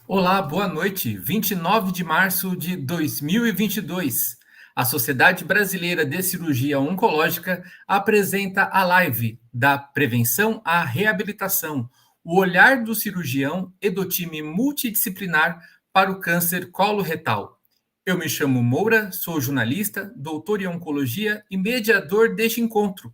Olá, boa noite. 29 de março de 2022. A Sociedade Brasileira de Cirurgia Oncológica apresenta a live da prevenção à reabilitação, o olhar do cirurgião e do time multidisciplinar para o câncer coloretal. Eu me chamo Moura, sou jornalista, doutor em oncologia e mediador deste encontro.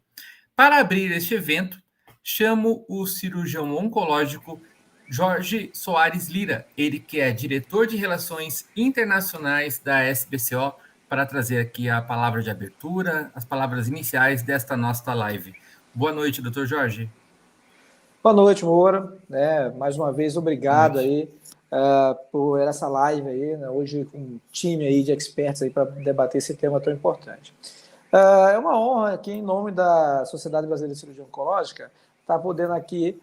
Para abrir este evento, chamo o cirurgião oncológico Jorge Soares Lira, ele que é diretor de Relações Internacionais da SBCO, para trazer aqui a palavra de abertura, as palavras iniciais desta nossa live. Boa noite, doutor Jorge. Boa noite, Moura. Mais uma vez, Boa obrigado noite. aí por essa live aí, né? Hoje com um time aí de experts aí para debater esse tema tão importante. É uma honra aqui, em nome da Sociedade Brasileira de Cirurgia Oncológica, estar podendo aqui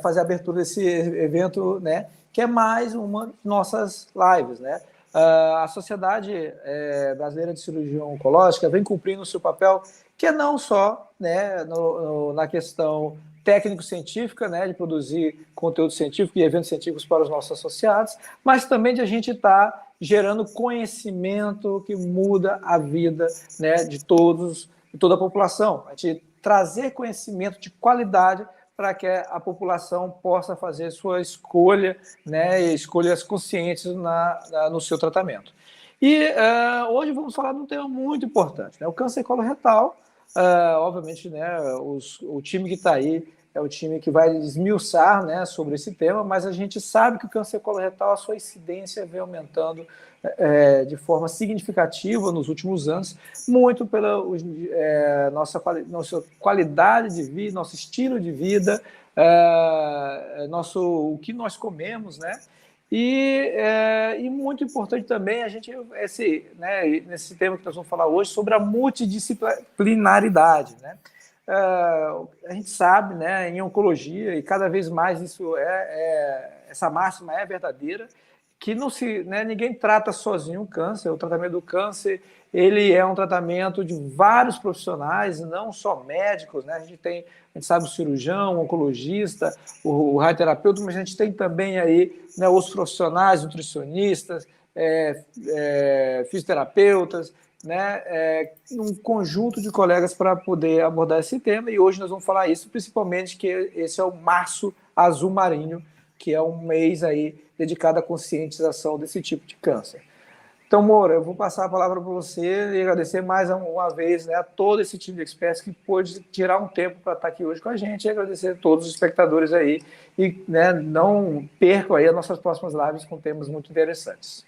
fazer a abertura desse evento, né, que é mais uma de nossas lives, né? A Sociedade Brasileira de Cirurgia Oncológica vem cumprindo o seu papel, que é não só, né, na questão técnico-científica, né, de produzir conteúdo científico e eventos científicos para os nossos associados, mas também de a gente estar gerando conhecimento que muda a vida, né, de toda a população. A gente trazer conhecimento de qualidade para que a população fazer sua escolha, né, escolhas conscientes no seu tratamento. E hoje vamos falar de um tema muito importante, né, o câncer coloretal. Obviamente, né, o time que está aí é o time que vai esmiuçar, né, sobre esse tema, mas a gente sabe que o câncer coloretal, a sua incidência vem aumentando de forma significativa nos últimos anos, muito pela nossa qualidade de vida, nosso estilo de vida, o que nós comemos, né? E muito importante também a gente nesse tema que nós vamos falar hoje sobre a multidisciplinaridade, né? A gente sabe, né, em oncologia, e cada vez mais essa máxima é verdadeira, que não se, né, ninguém trata sozinho o câncer. O tratamento do câncer, ele é um tratamento de vários profissionais, não só médicos, né? A gente sabe o cirurgião, o oncologista, o radioterapeuta, mas a gente tem também aí, né, os profissionais, nutricionistas, fisioterapeutas, né, um conjunto de colegas para poder abordar esse tema, e hoje nós vamos falar isso, principalmente que esse é o Março Azul Marinho, que é um mês aí dedicado à conscientização desse tipo de câncer. Então, Moura, eu vou passar a palavra para você e agradecer mais uma vez, né, a todo esse time de experts que pôde tirar um tempo para estar aqui hoje com a gente, e agradecer a todos os espectadores aí, e, né, não percam aí as nossas próximas lives com temas muito interessantes.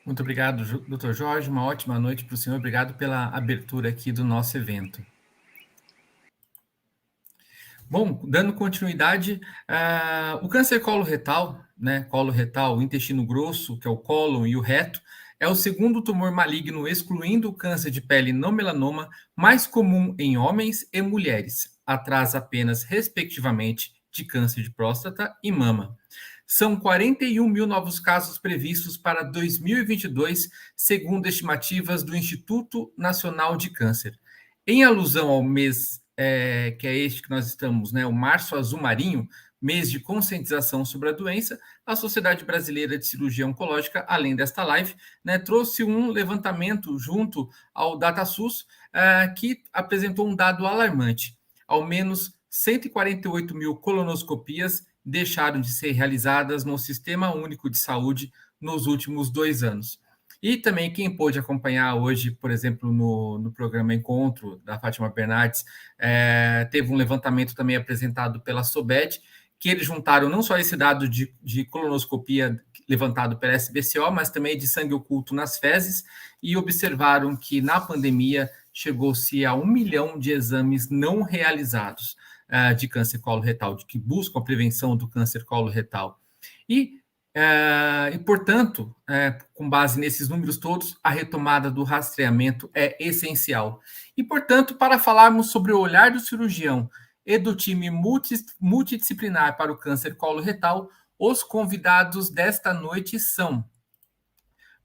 Muito obrigado, doutor Jorge. Uma ótima noite para o senhor. Obrigado pela abertura aqui do nosso evento. Bom, dando continuidade, o câncer coloretal, né, coloretal, o intestino grosso, que é o cólon e o reto, é o segundo tumor maligno, excluindo o câncer de pele não melanoma, mais comum em homens e mulheres, atrás apenas, respectivamente, de câncer de próstata e mama. São 41 mil novos casos previstos para 2022, segundo estimativas do Instituto Nacional de Câncer. Em alusão ao mês que é este que nós estamos, né, o Março Azul Marinho, mês de conscientização sobre a doença, a Sociedade Brasileira de Cirurgia Oncológica, além desta live, né, trouxe um levantamento junto ao DataSUS que apresentou um dado alarmante. Ao menos 148 mil colonoscopias deixaram de ser realizadas no Sistema Único de Saúde nos últimos 2 anos. E também quem pôde acompanhar hoje, por exemplo, no programa Encontro, da Fátima Bernardes, teve um levantamento também apresentado pela Sobed, que eles juntaram não só esse dado de colonoscopia levantado pela SBCO, mas também de sangue oculto nas fezes, e observaram que na pandemia chegou-se a 1 milhão de exames não realizados de câncer coloretal, de que buscam a prevenção do câncer coloretal. E, portanto, com base nesses números todos, a retomada do rastreamento é essencial. E, portanto, para falarmos sobre o olhar do cirurgião e do time multidisciplinar para o câncer coloretal, os convidados desta noite são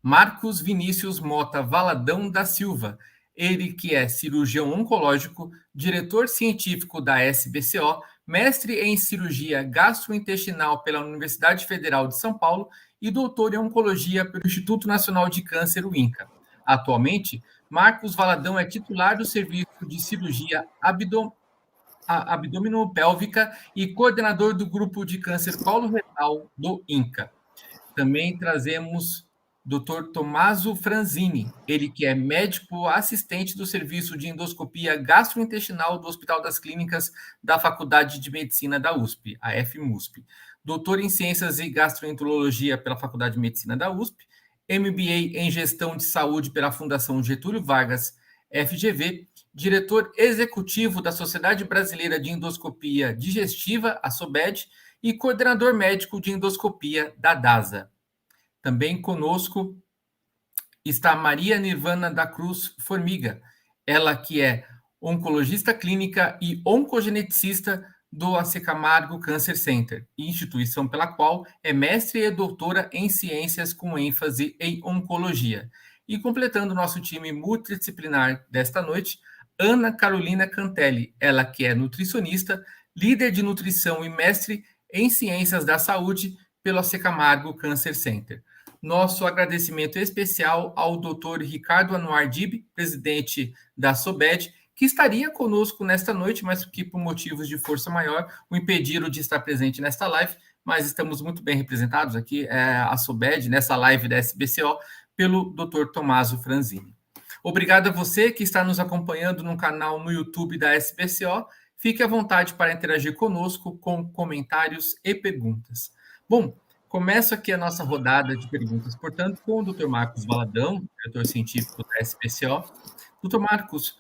Marcos Vinícius Mota Valadão da Silva, ele que é cirurgião oncológico, diretor científico da SBCO, mestre em cirurgia gastrointestinal pela Universidade Federal de São Paulo e doutor em oncologia pelo Instituto Nacional de Câncer, o INCA. Atualmente, Marcos Valadão é titular do Serviço de Cirurgia Abdominopélvica e coordenador do Grupo de Câncer Coloretal do INCA. Também trazemos Dr. Tommaso Franzini, ele que é médico assistente do Serviço de Endoscopia Gastrointestinal do Hospital das Clínicas da Faculdade de Medicina da USP, a FMUSP. Doutor em Ciências e Gastroenterologia pela Faculdade de Medicina da USP, MBA em Gestão de Saúde pela Fundação Getúlio Vargas, FGV, diretor executivo da Sociedade Brasileira de Endoscopia Digestiva, a SOBED, e coordenador médico de endoscopia da DASA. Também conosco está Maria Nirvana da Cruz Formiga, ela que é oncologista clínica e oncogeneticista do AC Camargo Cancer Center, instituição pela qual é mestre e doutora em ciências com ênfase em oncologia. E completando nosso time multidisciplinar desta noite, Ana Carolina Cantelli, ela que é nutricionista, líder de nutrição e mestre em ciências da saúde pelo AC Camargo Cancer Center. Nosso agradecimento especial ao Dr. Ricardo Anuar Dib, presidente da SOBED, que estaria conosco nesta noite, mas que por motivos de força maior o impediram de estar presente nesta live, mas estamos muito bem representados aqui, a SOBED, nessa live da SBCO, pelo Dr. Tommaso Franzini. Obrigado a você que está nos acompanhando no canal no YouTube da SBCO. Fique à vontade para interagir conosco com comentários e perguntas. Bom, começo aqui a nossa rodada de perguntas, portanto, com o Dr. Marcos Valadão, diretor científico da SBCO. Dr. Marcos,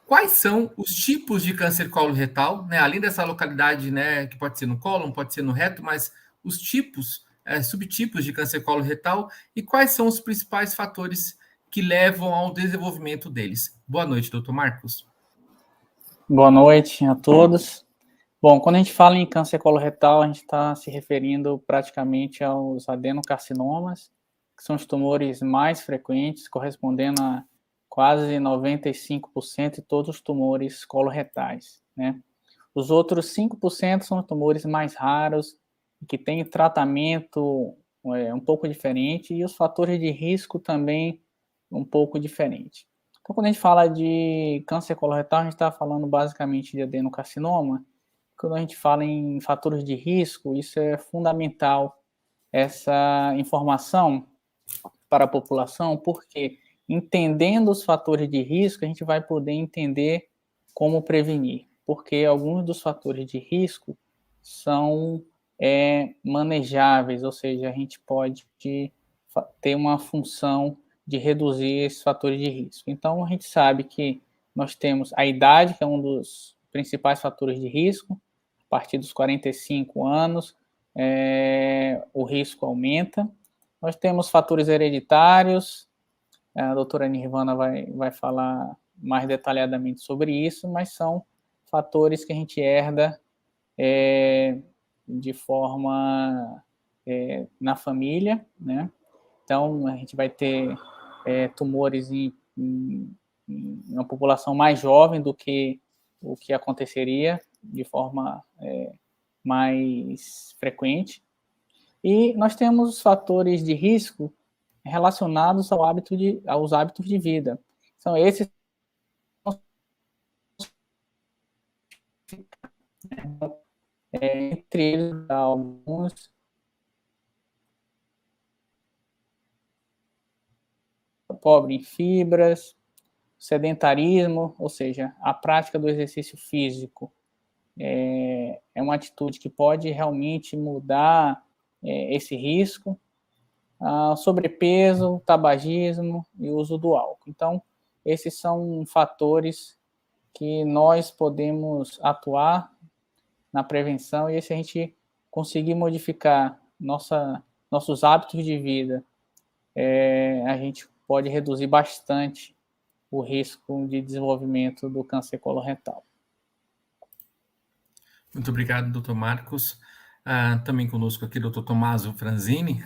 quais são os tipos de câncer coloretal, né? Além dessa localidade, né, que pode ser no cólon, pode ser no reto, mas os tipos, subtipos de câncer coloretal e quais são os principais fatores que levam ao desenvolvimento deles? Boa noite, doutor Marcos. Boa noite a todos. Bom, quando a gente fala em câncer coloretal, a gente está se referindo praticamente aos adenocarcinomas, que são os tumores mais frequentes, correspondendo a quase 95% de todos os tumores coloretais, né? Os outros 5% são tumores mais raros, que têm tratamento um pouco diferente, e os fatores de risco também um pouco diferente. Então, quando a gente fala de câncer coloretal, a gente está falando basicamente de adenocarcinoma. Quando a gente fala em fatores de risco, isso é fundamental, essa informação para a população, porque entendendo os fatores de risco, a gente vai poder entender como prevenir, porque alguns dos fatores de risco são manejáveis, ou seja, a gente pode ter uma função de reduzir esses fatores de risco. Então, a gente sabe que nós temos a idade, que é um dos principais fatores de risco. A partir dos 45 anos, o risco aumenta. Nós temos fatores hereditários, a doutora Nirvana vai falar mais detalhadamente sobre isso, mas são fatores que a gente herda de forma na família, né? Então, a gente vai ter tumores em uma população mais jovem do que o que aconteceria de forma mais frequente. E nós temos os fatores de risco relacionados aos hábitos de vida. São esses entre eles alguns pobre em fibras, sedentarismo, ou seja, a prática do exercício físico é uma atitude que pode realmente mudar esse risco, sobrepeso, tabagismo e uso do álcool. Então, esses são fatores que nós podemos atuar na prevenção, e se a gente conseguir modificar nossos hábitos de vida, a gente pode reduzir bastante o risco de desenvolvimento do câncer coloretal. Muito obrigado, doutor Marcos. Também conosco aqui, doutor Tommaso Franzini.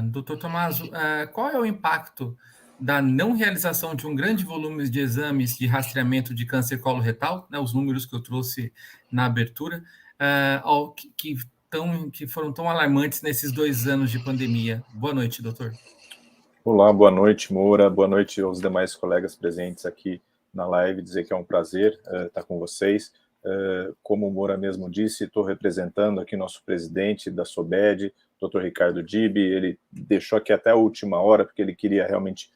Doutor Tommaso, qual é o impacto da não realização de um grande volume de exames de rastreamento de câncer coloretal, né, os números que eu trouxe na abertura, que foram tão alarmantes nesses 2 anos de pandemia. Boa noite, doutor. Olá, boa noite, Moura. Boa noite aos demais colegas presentes aqui na live. Dizer que é um prazer estar com vocês. Como o Moura mesmo disse, estou representando aqui nosso presidente da SOBED, Dr. Ricardo Dibi. Ele deixou aqui até a última hora, porque ele queria realmente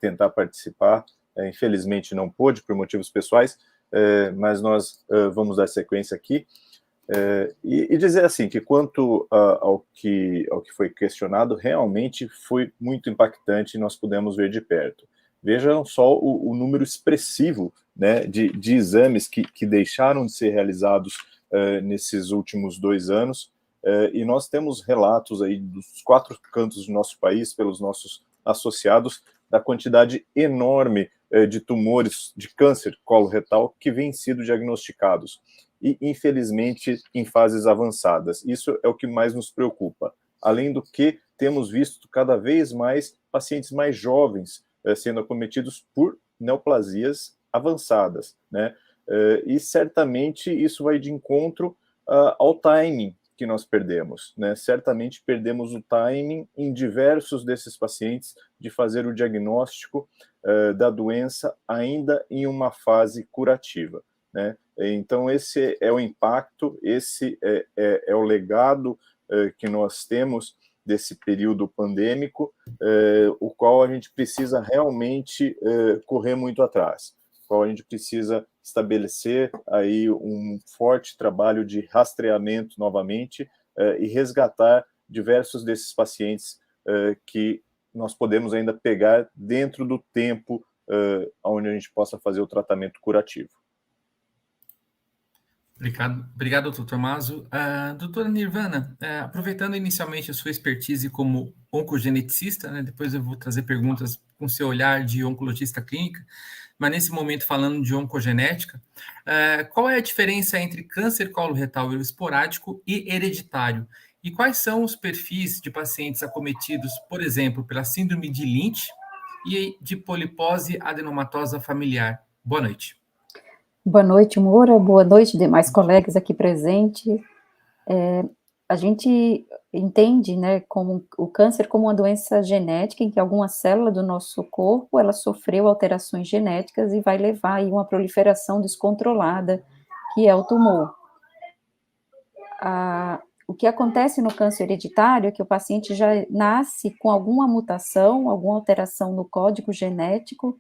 tentar participar. Infelizmente não pôde, por motivos pessoais, mas nós vamos dar sequência aqui. E dizer assim, que quanto ao que foi questionado, realmente foi muito impactante e nós pudemos ver de perto. Vejam só o número expressivo, né, de exames que deixaram de ser realizados nesses últimos 2 anos, e nós temos relatos aí dos 4 cantos do nosso país, pelos nossos associados, da quantidade enorme de tumores de câncer coloretal que vêm sido diagnosticados, e, infelizmente, em fases avançadas. Isso é o que mais nos preocupa. Além do que, temos visto cada vez mais pacientes mais jovens sendo acometidos por neoplasias avançadas, né? E, certamente, isso vai de encontro ao timing que nós perdemos, né? Certamente perdemos o timing em diversos desses pacientes de fazer o diagnóstico da doença ainda em uma fase curativa, né? Então, esse é o impacto, esse é o legado que nós temos desse período pandêmico, o qual a gente precisa realmente correr muito atrás, o qual a gente precisa estabelecer aí um forte trabalho de rastreamento novamente e resgatar diversos desses pacientes que nós podemos ainda pegar dentro do tempo onde a gente possa fazer o tratamento curativo. Obrigado, doutor Tomaso. Doutora Nirvana, aproveitando inicialmente a sua expertise como oncogeneticista, né, depois eu vou trazer perguntas com seu olhar de oncologista clínica, mas nesse momento falando de oncogenética, qual é a diferença entre câncer coloretal esporádico e hereditário? E quais são os perfis de pacientes acometidos, por exemplo, pela síndrome de Lynch e de polipose adenomatosa familiar? Boa noite. Boa noite, Moura. Boa noite, demais colegas aqui presentes. A gente entende, né, como o câncer como uma doença genética em que alguma célula do nosso corpo ela sofreu alterações genéticas e vai levar aí uma proliferação descontrolada, que é o tumor. O que acontece no câncer hereditário é que o paciente já nasce com alguma mutação, alguma alteração no código genético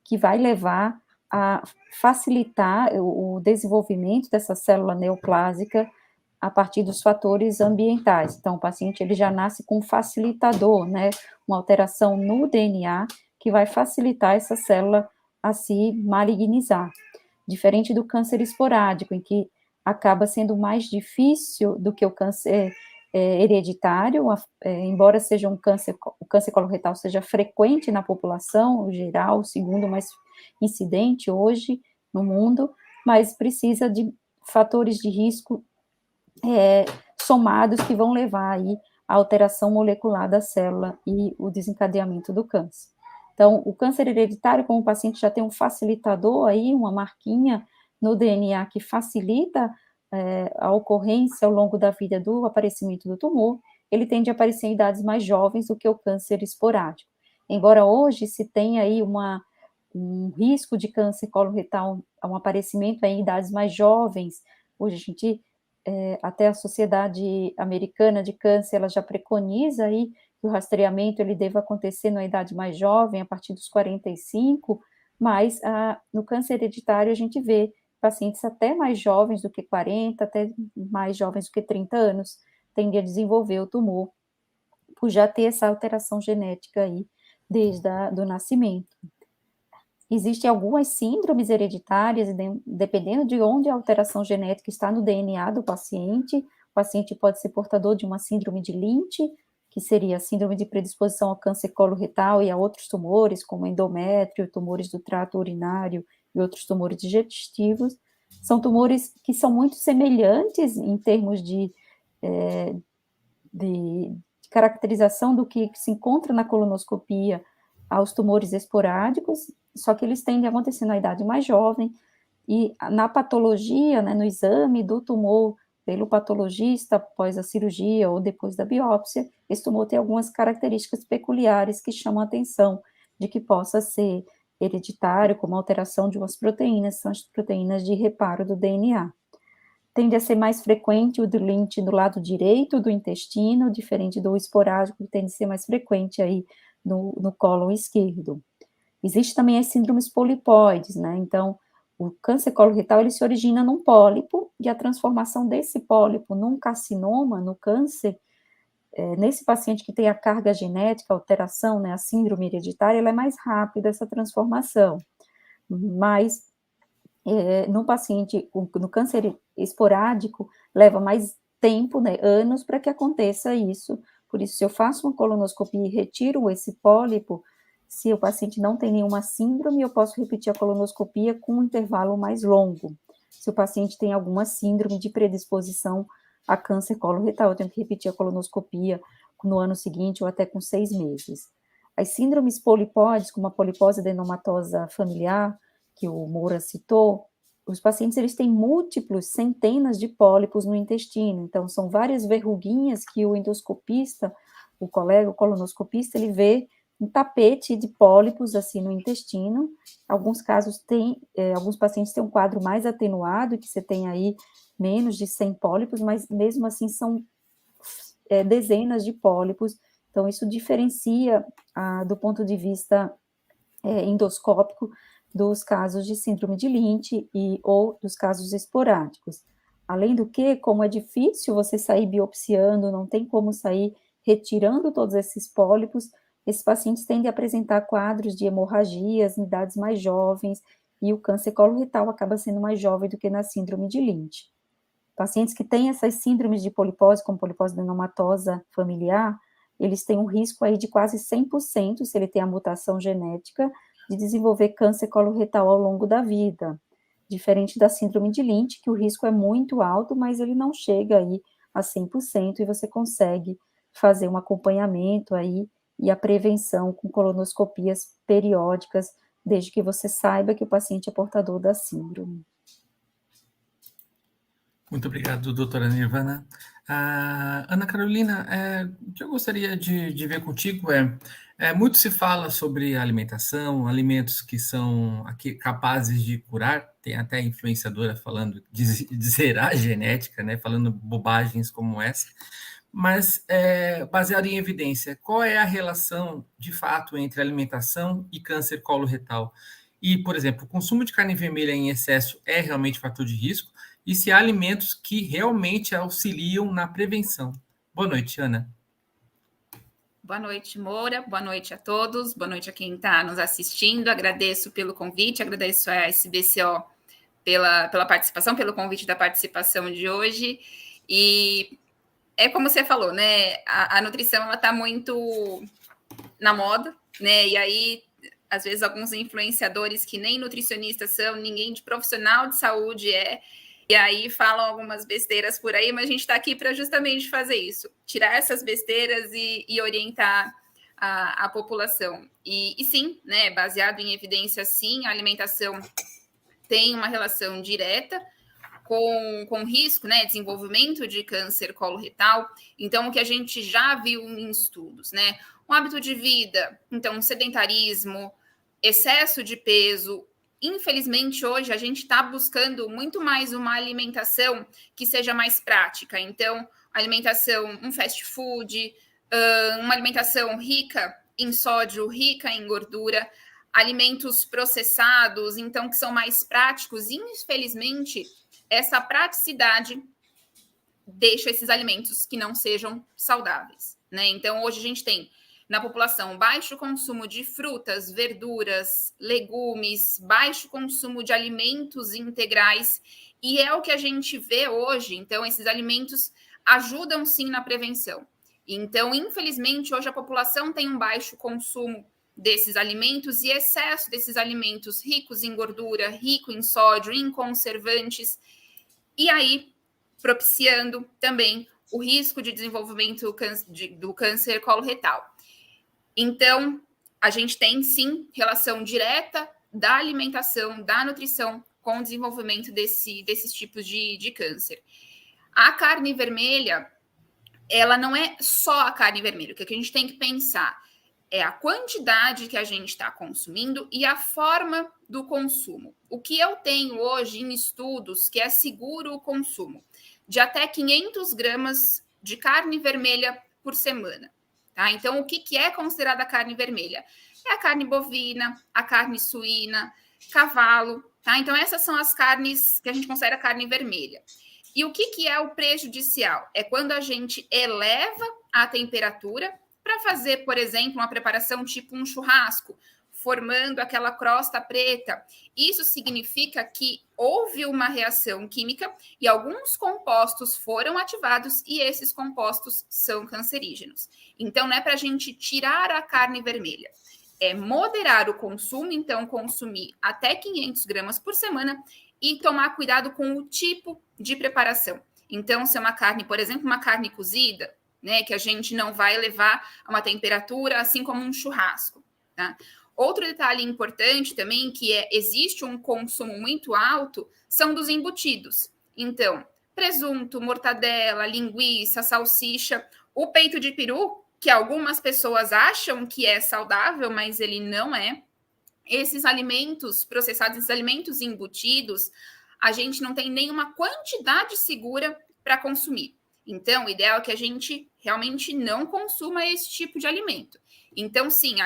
que vai levar a facilitar o desenvolvimento dessa célula neoplásica a partir dos fatores ambientais. Então, o paciente ele já nasce com um facilitador, né, uma alteração no DNA que vai facilitar essa célula a se malignizar. Diferente do câncer esporádico, em que acaba sendo mais difícil do que o câncer hereditário, embora seja o câncer coloretal seja frequente na população geral, o segundo mais incidente hoje no mundo, mas precisa de fatores de risco somados que vão levar aí a alteração molecular da célula e o desencadeamento do câncer. Então, o câncer hereditário, como o paciente já tem um facilitador aí, uma marquinha no DNA que facilita a ocorrência ao longo da vida do aparecimento do tumor, ele tende a aparecer em idades mais jovens do que o câncer esporádico. Embora hoje se tenha aí um risco de câncer coloretal, um aparecimento em idades mais jovens, hoje a gente, até a Sociedade Americana de Câncer, ela já preconiza aí que o rastreamento ele deva acontecer na idade mais jovem, a partir dos 45, mas no câncer hereditário a gente vê pacientes até mais jovens do que 40, até mais jovens do que 30 anos, tendem a desenvolver o tumor, por já ter essa alteração genética aí desde do nascimento. Existem algumas síndromes hereditárias, dependendo de onde a alteração genética está no DNA do paciente. O paciente pode ser portador de uma síndrome de Lynch, que seria a síndrome de predisposição ao câncer coloretal e a outros tumores, como endométrio, tumores do trato urinário e outros tumores digestivos. São tumores que são muito semelhantes em termos de caracterização do que se encontra na colonoscopia aos tumores esporádicos, só que eles tendem a acontecer na idade mais jovem, e na patologia, né, no exame do tumor pelo patologista após a cirurgia ou depois da biópsia, esse tumor tem algumas características peculiares que chamam a atenção de que possa ser hereditário, como alteração de umas proteínas, são as proteínas de reparo do DNA. Tende a ser mais frequente o do Lynch no lado direito do intestino, diferente do esporádico, que tende a ser mais frequente aí no cólon esquerdo. Existe também as síndromes polipóides, né? Então, o câncer coloretal, ele se origina num pólipo, e a transformação desse pólipo num carcinoma, no câncer, nesse paciente que tem a carga genética, a alteração, né, a síndrome hereditária, ela é mais rápida, essa transformação. Mas, no paciente, no câncer esporádico, leva mais tempo, né, anos, para que aconteça isso. Por isso, se eu faço uma colonoscopia e retiro esse pólipo, se o paciente não tem nenhuma síndrome, eu posso repetir a colonoscopia com um intervalo mais longo. Se o paciente tem alguma síndrome de predisposição a câncer coloretal, eu tenho que repetir a colonoscopia no ano seguinte ou até com 6 meses. As síndromes polipóides, como a polipose adenomatosa familiar, que o Moura citou, os pacientes eles têm múltiplos, centenas de pólipos no intestino, então são várias verruguinhas que o endoscopista, o colega, o colonoscopista, ele vê um tapete de pólipos assim no intestino. Alguns casos alguns pacientes têm um quadro mais atenuado, que você tem aí menos de 100 pólipos, mas mesmo assim são dezenas de pólipos. Então isso diferencia do ponto de vista endoscópico dos casos de síndrome de Lynch ou dos casos esporádicos. Além do que, como é difícil você sair biopsiando, não tem como sair retirando todos esses pólipos, esses pacientes tendem a apresentar quadros de hemorragias em idades mais jovens, e o câncer coloretal acaba sendo mais jovem do que na síndrome de Lynch. Pacientes que têm essas síndromes de polipose, como polipose adenomatosa familiar, eles têm um risco aí de quase 100%, se ele tem a mutação genética, de desenvolver câncer coloretal ao longo da vida. Diferente da síndrome de Lynch, que o risco é muito alto, mas ele não chega aí a 100%, e você consegue fazer um acompanhamento aí e a prevenção com colonoscopias periódicas, desde que você saiba que o paciente é portador da síndrome. Muito obrigado, doutora Nirvana. Ana Carolina, o que eu gostaria de ver contigo muito se fala sobre alimentação, alimentos que são capazes de curar, tem até influenciadora falando de zerar a genética, né, falando bobagens como essa, mas baseado em evidência, qual é a relação, de fato, entre alimentação e câncer coloretal? E, por exemplo, o consumo de carne vermelha em excesso é realmente fator de risco? E se há alimentos que realmente auxiliam na prevenção? Boa noite, Ana. Boa noite, Moura. Boa noite a todos. Boa noite a quem está nos assistindo. Agradeço pelo convite, agradeço a SBCO pela participação, pelo convite da participação de hoje. E é como você falou, né? A nutrição ela está muito na moda, né? E aí, às vezes, alguns influenciadores que nem nutricionistas são, ninguém de profissional de saúde e aí falam algumas besteiras por aí, mas a gente está aqui para justamente fazer isso, tirar essas besteiras e orientar a população. E sim, né? Baseado em evidência, sim, a alimentação tem uma relação direta com risco, né, desenvolvimento de câncer coloretal. Então, o que a gente já viu em estudos, né, um hábito de vida, então, sedentarismo, excesso de peso. Infelizmente, hoje, a gente está buscando muito mais uma alimentação que seja mais prática. Então, alimentação, um fast food, uma alimentação rica em sódio, rica em gordura, alimentos processados, então, que são mais práticos. Infelizmente, essa praticidade deixa esses alimentos que não sejam saudáveis, né? Então, hoje a gente tem na população baixo consumo de frutas, verduras, legumes, baixo consumo de alimentos integrais, e é o que a gente vê hoje. Então, esses alimentos ajudam sim na prevenção. Então, infelizmente, hoje a população tem um baixo consumo desses alimentos e excesso desses alimentos ricos em gordura, rico em sódio, em conservantes, e aí propiciando também o risco de desenvolvimento do câncer coloretal. Então, a gente tem, sim, relação direta da alimentação, da nutrição, com o desenvolvimento desses tipos de câncer. A carne vermelha, ela não é só a carne vermelha. O que a gente tem que pensar é a quantidade que a gente está consumindo e a forma do consumo. O que eu tenho hoje em estudos que é seguro o consumo de até 500 gramas de carne vermelha por semana. Tá? Então, o que é considerada carne vermelha? É a carne bovina, a carne suína, cavalo. Tá? Então, essas são as carnes que a gente considera carne vermelha. E o que é o prejudicial? É quando a gente eleva a temperatura para fazer, por exemplo, uma preparação tipo um churrasco, formando aquela crosta preta. Isso significa que houve uma reação química e alguns compostos foram ativados e esses compostos são cancerígenos. Então, não é para a gente tirar a carne vermelha. É moderar o consumo, então consumir até 500 gramas por semana e tomar cuidado com o tipo de preparação. Então, se é uma carne, por exemplo, uma carne cozida, né, que a gente não vai levar a uma temperatura assim como um churrasco. Tá? Outro detalhe importante também, que existe um consumo muito alto, são dos embutidos. Então, presunto, mortadela, linguiça, salsicha, o peito de peru, que algumas pessoas acham que é saudável, mas ele não é. Esses alimentos processados, esses alimentos embutidos, a gente não tem nenhuma quantidade segura para consumir. Então, o ideal é que a gente realmente não consuma esse tipo de alimento. Então, sim,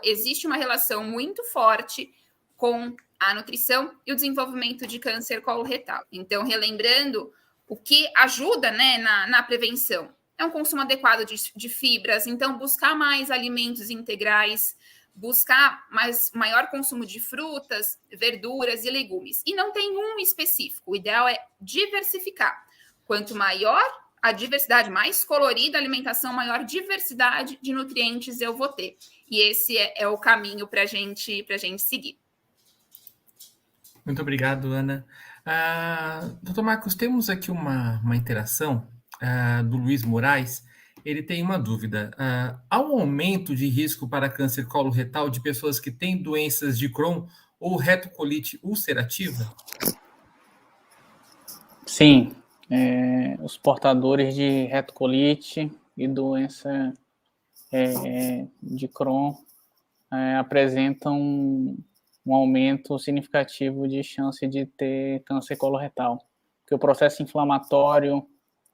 existe uma relação muito forte com a nutrição e o desenvolvimento de câncer coloretal. Então, relembrando, o que ajuda, né, na prevenção é um consumo adequado de fibras, então buscar mais alimentos integrais, buscar maior consumo de frutas, verduras e legumes. E não tem um específico, o ideal é diversificar. Quanto maior a diversidade, mais colorida a alimentação, maior diversidade de nutrientes eu vou ter. E esse é o caminho para a gente seguir. Muito obrigado, Ana. Doutor Marcos, temos aqui uma interação do Luiz Moraes. Ele tem uma dúvida. Há um aumento de risco para câncer coloretal de pessoas que têm doenças de Crohn ou retocolite ulcerativa? Sim. Os portadores de retocolite e doença de Crohn apresentam um aumento significativo de chance de ter câncer coloretal, porque o processo inflamatório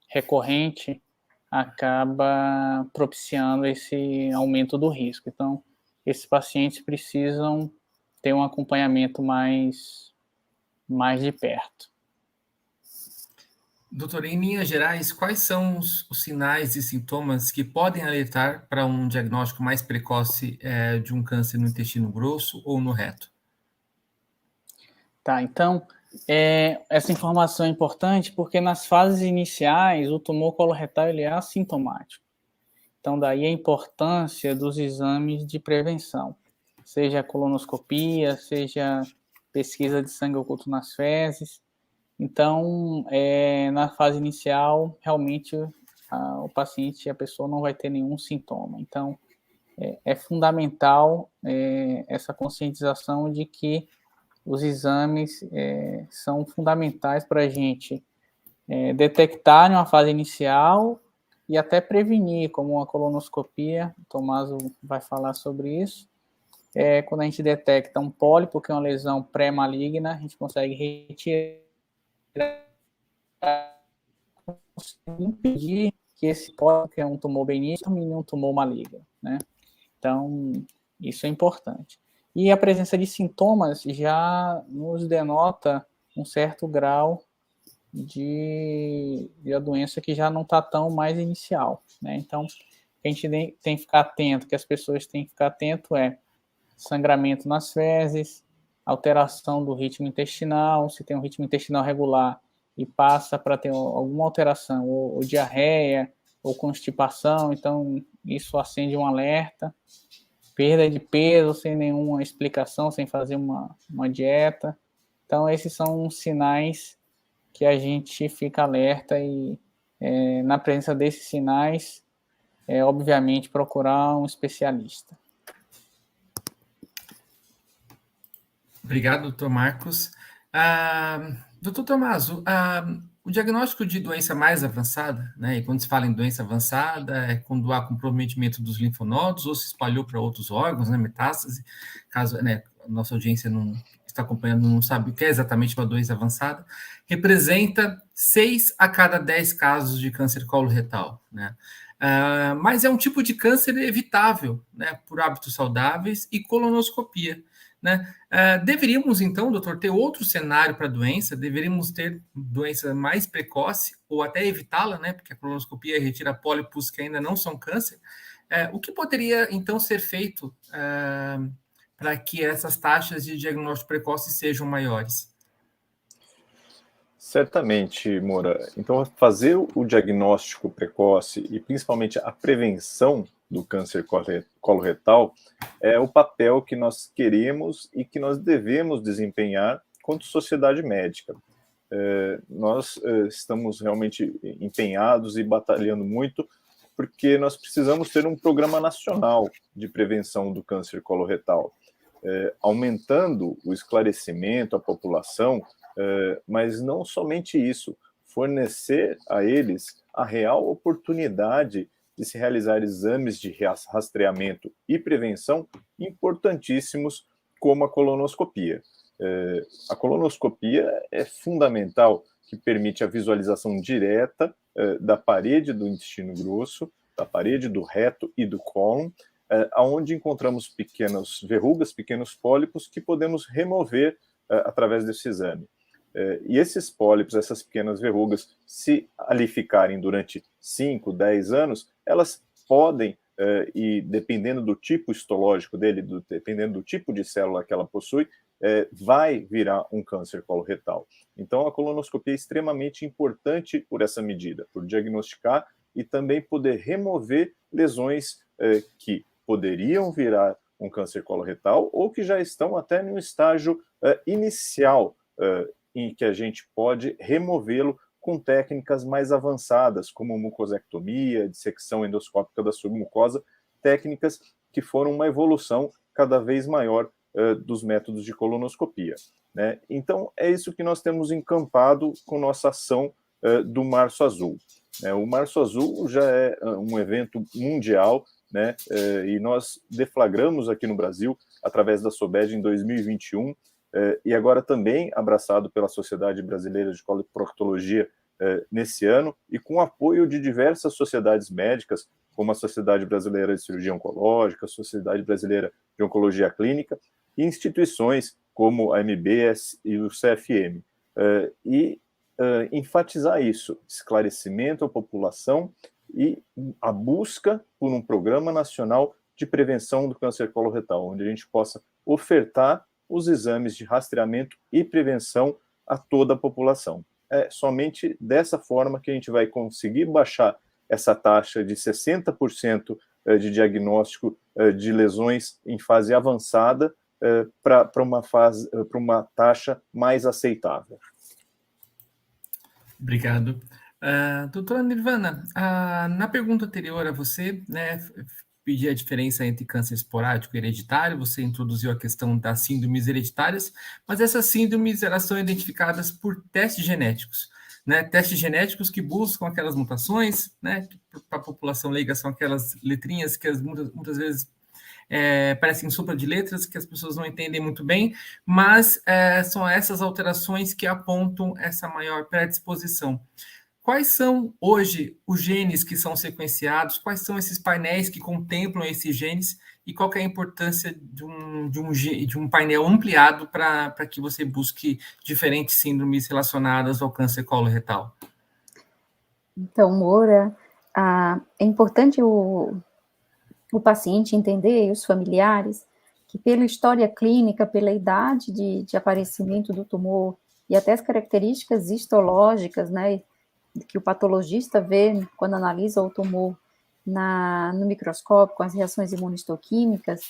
recorrente acaba propiciando esse aumento do risco. Então, esses pacientes precisam ter um acompanhamento mais de perto. Doutor, em linhas gerais, quais são os sinais e sintomas que podem alertar para um diagnóstico mais precoce de um câncer no intestino grosso ou no reto? Tá, então, essa informação é importante porque nas fases iniciais o tumor coloretal ele é assintomático. Então, daí a importância dos exames de prevenção, seja a colonoscopia, seja pesquisa de sangue oculto nas fezes. Então, na fase inicial, realmente o paciente, a pessoa não vai ter nenhum sintoma. Então, é fundamental essa conscientização de que os exames são fundamentais para a gente detectar em uma fase inicial e até prevenir, como a colonoscopia, o Tomaso vai falar sobre isso. Quando a gente detecta um pólipo, que é uma lesão pré-maligna, a gente consegue retirar, impedir que esse pólipo, que é um tumor benigno, termine um tumor maligno, né? Então, isso é importante. E a presença de sintomas já nos denota um certo grau de a doença que já não está tão mais inicial, né? Então, a gente tem que ficar atento, que as pessoas têm que ficar atento sangramento nas fezes, alteração do ritmo intestinal, se tem um ritmo intestinal regular e passa para ter alguma alteração, ou diarreia, ou constipação, então isso acende um alerta. Perda de peso sem nenhuma explicação, sem fazer uma dieta. Então, esses são sinais que a gente fica alerta e, na presença desses sinais, obviamente, procurar um especialista. Obrigado, doutor Marcos. Doutor Tomaso, o diagnóstico de doença mais avançada, né, e quando se fala em doença avançada, é quando há comprometimento dos linfonodos ou se espalhou para outros órgãos, né, metástase, caso, né, a nossa audiência não está acompanhando, não sabe o que é exatamente uma doença avançada, representa 6 a cada 10 casos de câncer coloretal, né? Mas é um tipo de câncer evitável, né, por hábitos saudáveis e colonoscopia, né? Deveríamos, então, doutor, ter outro cenário para a doença? Deveríamos ter doença mais precoce ou até evitá-la, né? Porque a colonoscopia retira pólipos que ainda não são câncer. O que poderia, então, ser feito para que essas taxas de diagnóstico precoce sejam maiores? Certamente, Moura. Então, fazer o diagnóstico precoce e principalmente a prevenção do câncer coloretal é o papel que nós queremos e que nós devemos desempenhar quanto sociedade médica. Nós estamos realmente empenhados e batalhando muito porque nós precisamos ter um programa nacional de prevenção do câncer coloretal, aumentando o esclarecimento à população, mas não somente isso, fornecer a eles a real oportunidade de se realizar exames de rastreamento e prevenção importantíssimos, como a colonoscopia. A colonoscopia é fundamental, que permite a visualização direta da parede do intestino grosso, da parede do reto e do cólon, onde encontramos pequenas verrugas, pequenos pólipos que podemos remover através desse exame. E esses pólipos, essas pequenas verrugas, se ali ficarem durante 5, 10 anos, elas podem, e dependendo do tipo histológico dele, dependendo do tipo de célula que ela possui, vai virar um câncer coloretal. Então, a colonoscopia é extremamente importante por essa medida, por diagnosticar e também poder remover lesões que poderiam virar um câncer coloretal ou que já estão até no estágio inicial, em que a gente pode removê-lo com técnicas mais avançadas, como mucosectomia, dissecção endoscópica da submucosa, técnicas que foram uma evolução cada vez maior dos métodos de colonoscopia, né? Então, é isso que nós temos encampado com nossa ação do Março Azul. O Março Azul já é um evento mundial, né? E nós deflagramos aqui no Brasil, através da SOBED em 2021, e agora também abraçado pela Sociedade Brasileira de Coloproctologia nesse ano, e com apoio de diversas sociedades médicas, como a Sociedade Brasileira de Cirurgia Oncológica, a Sociedade Brasileira de Oncologia Clínica, e instituições como a MBS e o CFM. Enfatizar isso, esclarecimento à população e a busca por um programa nacional de prevenção do câncer coloretal, onde a gente possa ofertar os exames de rastreamento e prevenção a toda a população. É somente dessa forma que a gente vai conseguir baixar essa taxa de 60% de diagnóstico de lesões em fase avançada para uma taxa mais aceitável. Obrigado. Doutora Nirvana, na pergunta anterior a você, né, pedir a diferença entre câncer esporádico e hereditário, você introduziu a questão das síndromes hereditárias, mas essas síndromes, elas são identificadas por testes genéticos, né? Testes genéticos que buscam aquelas mutações, né? Para a população leiga são aquelas letrinhas que muitas vezes parecem sopa de letras, que as pessoas não entendem muito bem, mas são essas alterações que apontam essa maior predisposição. Quais são, hoje, os genes que são sequenciados? Quais são esses painéis que contemplam esses genes? E qual que é a importância de um painel ampliado para que você busque diferentes síndromes relacionadas ao câncer coloretal? Então, Moura, é importante o paciente entender, e os familiares, que pela história clínica, pela idade de aparecimento do tumor e até as características histológicas, né, que o patologista vê quando analisa o tumor no microscópio, com as reações imunistoquímicas,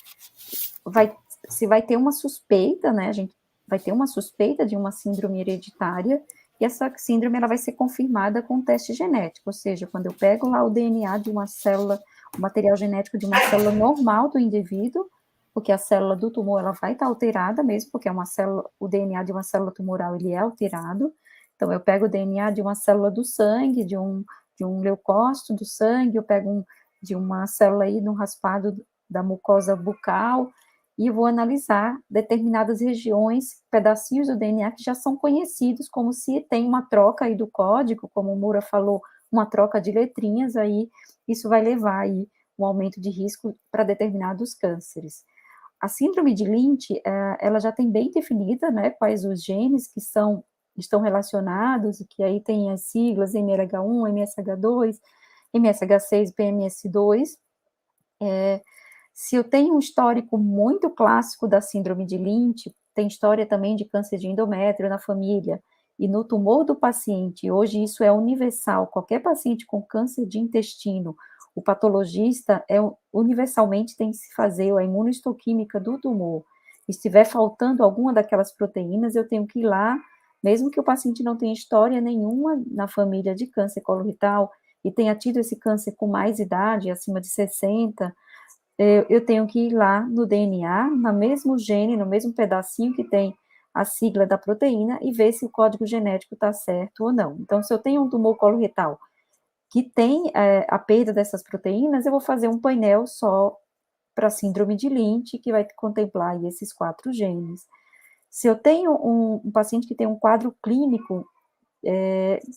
se vai ter uma suspeita, né, a gente vai ter uma suspeita de uma síndrome hereditária, e essa síndrome ela vai ser confirmada com teste genético, ou seja, quando eu pego lá o DNA de uma célula, o material genético de uma célula normal do indivíduo, porque a célula do tumor ela vai estar alterada mesmo, porque é uma célula, o DNA de uma célula tumoral ele é alterado. Então, eu pego o DNA de uma célula do sangue, de um leucócito do sangue, eu pego de uma célula aí, de um raspado da mucosa bucal, e vou analisar determinadas regiões, pedacinhos do DNA que já são conhecidos, como se tem uma troca aí do código, como o Moura falou, uma troca de letrinhas, aí isso vai levar aí um aumento de risco para determinados cânceres. A síndrome de Lynch, ela já tem bem definida, né, quais os genes que estão relacionados, e que aí tem as siglas MLH1, MSH2, MSH6, PMS2. Se eu tenho um histórico muito clássico da síndrome de Lynch, tem história também de câncer de endométrio na família, e no tumor do paciente, hoje isso é universal, qualquer paciente com câncer de intestino, o patologista universalmente tem que se fazer a imunohistoquímica do tumor. Se estiver faltando alguma daquelas proteínas, eu tenho que ir lá, mesmo que o paciente não tenha história nenhuma na família de câncer coloretal e tenha tido esse câncer com mais idade, acima de 60, eu tenho que ir lá no DNA, no mesmo gene, no mesmo pedacinho que tem a sigla da proteína e ver se o código genético está certo ou não. Então, se eu tenho um tumor coloretal que tem a perda dessas proteínas, eu vou fazer um painel só para síndrome de Lynch, que vai contemplar aí esses 4 genes. Se eu tenho um paciente que tem um quadro clínico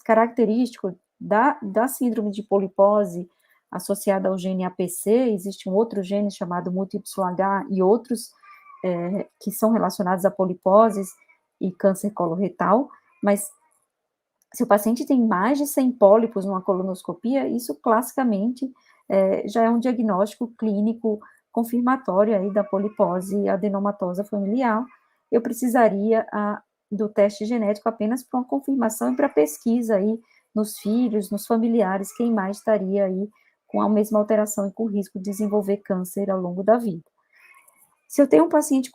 característico da síndrome de polipose associada ao gene APC, existe um outro gene chamado MUT-YH e outros que são relacionados a poliposes e câncer coloretal, mas se o paciente tem mais de 100 pólipos numa colonoscopia, isso classicamente já é um diagnóstico clínico confirmatório aí da polipose adenomatosa familiar. Eu precisaria do teste genético apenas para uma confirmação e para pesquisa aí nos filhos, nos familiares, quem mais estaria aí com a mesma alteração e com risco de desenvolver câncer ao longo da vida. Se eu tenho um paciente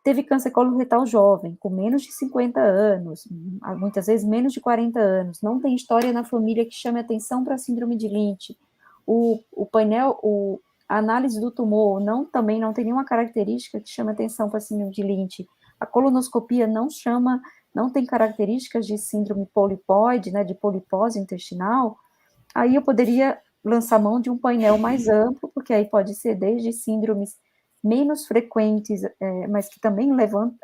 teve câncer coloretal jovem, com menos de 50 anos, muitas vezes menos de 40 anos, não tem história na família que chame atenção para a síndrome de Lynch, o painel, a análise do tumor também não tem nenhuma característica que chame atenção para a síndrome de Lynch, a colonoscopia não tem características de síndrome polipoide, né, de polipose intestinal, aí eu poderia lançar mão de um painel mais amplo, porque aí pode ser desde síndromes menos frequentes, mas que também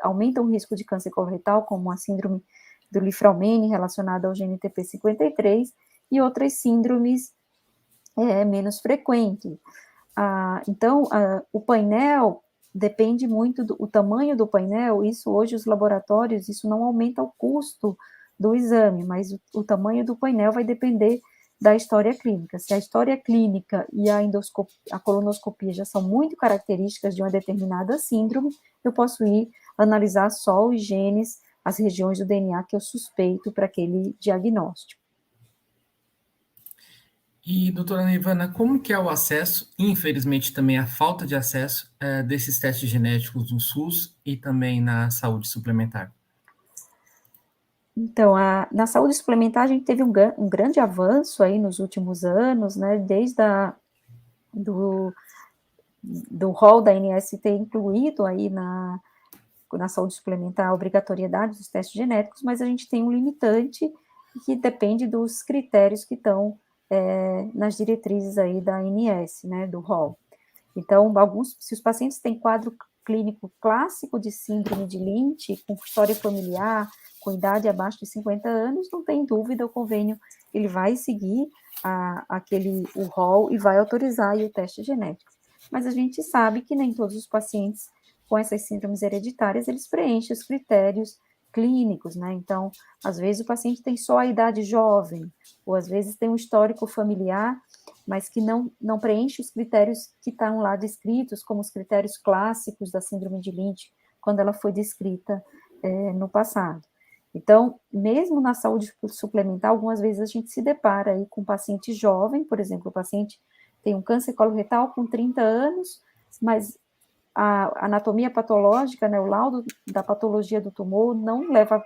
aumentam o risco de câncer coloretal, como a síndrome do Li-Fraumeni relacionada ao gene TP53, e outras síndromes menos frequentes. Então, o painel depende muito do tamanho do painel, isso hoje os laboratórios, isso não aumenta o custo do exame, mas o tamanho do painel vai depender da história clínica. Se a história clínica e a colonoscopia já são muito características de uma determinada síndrome, eu posso ir analisar só os genes, as regiões do DNA que eu suspeito para aquele diagnóstico. E, doutora Neivana, como que é o acesso, infelizmente também a falta de acesso desses testes genéticos no SUS e também na saúde suplementar? Então, na saúde suplementar, a gente teve um grande avanço aí nos últimos anos, né, desde do rol da ANS ter incluído aí na saúde suplementar a obrigatoriedade dos testes genéticos, mas a gente tem um limitante que depende dos critérios que estão nas diretrizes aí da ANS, né, do rol. Então, se os pacientes têm quadro clínico clássico de síndrome de Lynch, com história familiar, com idade abaixo de 50 anos, não tem dúvida, o convênio ele vai seguir o rol e vai autorizar aí o teste genético. Mas a gente sabe que nem todos os pacientes com essas síndromes hereditárias, eles preenchem os critérios clínicos, né? Então, às vezes o paciente tem só a idade jovem, ou às vezes tem um histórico familiar, mas que não preenche os critérios que estão lá descritos, como os critérios clássicos da síndrome de Lynch, quando ela foi descrita no passado. Então, mesmo na saúde suplementar, algumas vezes a gente se depara aí com um paciente jovem, por exemplo, o paciente tem um câncer coloretal com 30 anos, mas a anatomia patológica, né, o laudo da patologia do tumor não leva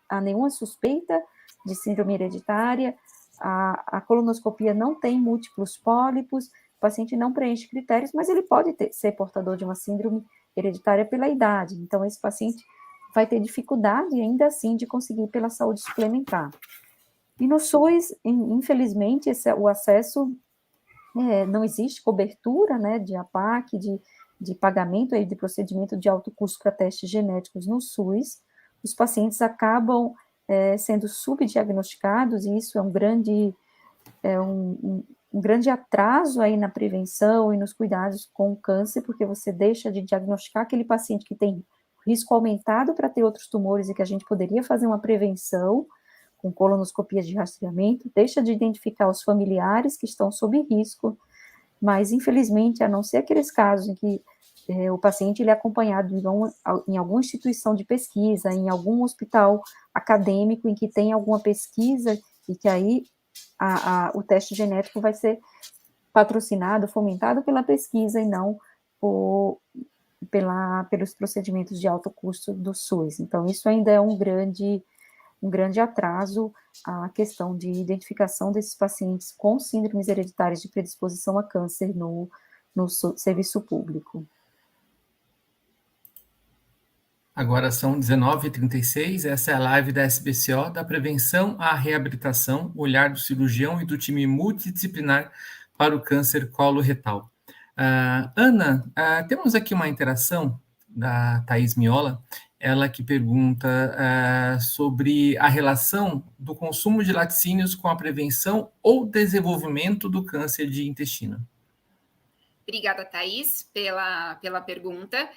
a nenhuma suspeita de síndrome hereditária, a colonoscopia não tem múltiplos pólipos, o paciente não preenche critérios, mas ele pode ser portador de uma síndrome hereditária pela idade. Então, esse paciente vai ter dificuldade ainda assim de conseguir pela saúde suplementar. E no SUS, infelizmente, o acesso, não existe cobertura, né, de APAC, de pagamento aí de procedimento de alto custo para testes genéticos no SUS. Os pacientes acabam sendo subdiagnosticados, e isso é um grande atraso aí na prevenção e nos cuidados com o câncer, porque você deixa de diagnosticar aquele paciente que tem risco aumentado para ter outros tumores e que a gente poderia fazer uma prevenção com colonoscopia de rastreamento, deixa de identificar os familiares que estão sob risco, mas infelizmente, a não ser aqueles casos em que o paciente ele é acompanhado em alguma instituição de pesquisa, em algum hospital acadêmico em que tem alguma pesquisa e que aí o teste genético vai ser patrocinado, fomentado pela pesquisa e não pelos procedimentos de alto custo do SUS. Então, isso ainda é um grande atraso à questão de identificação desses pacientes com síndromes hereditárias de predisposição a câncer no serviço público. Agora são 19h36, essa é a live da SBCO, da prevenção à reabilitação, olhar do cirurgião e do time multidisciplinar para o câncer coloretal. Ana, temos aqui uma interação da Thaís Miola, ela que pergunta sobre a relação do consumo de laticínios com a prevenção ou desenvolvimento do câncer de intestino. Obrigada, Thaís, pela pergunta.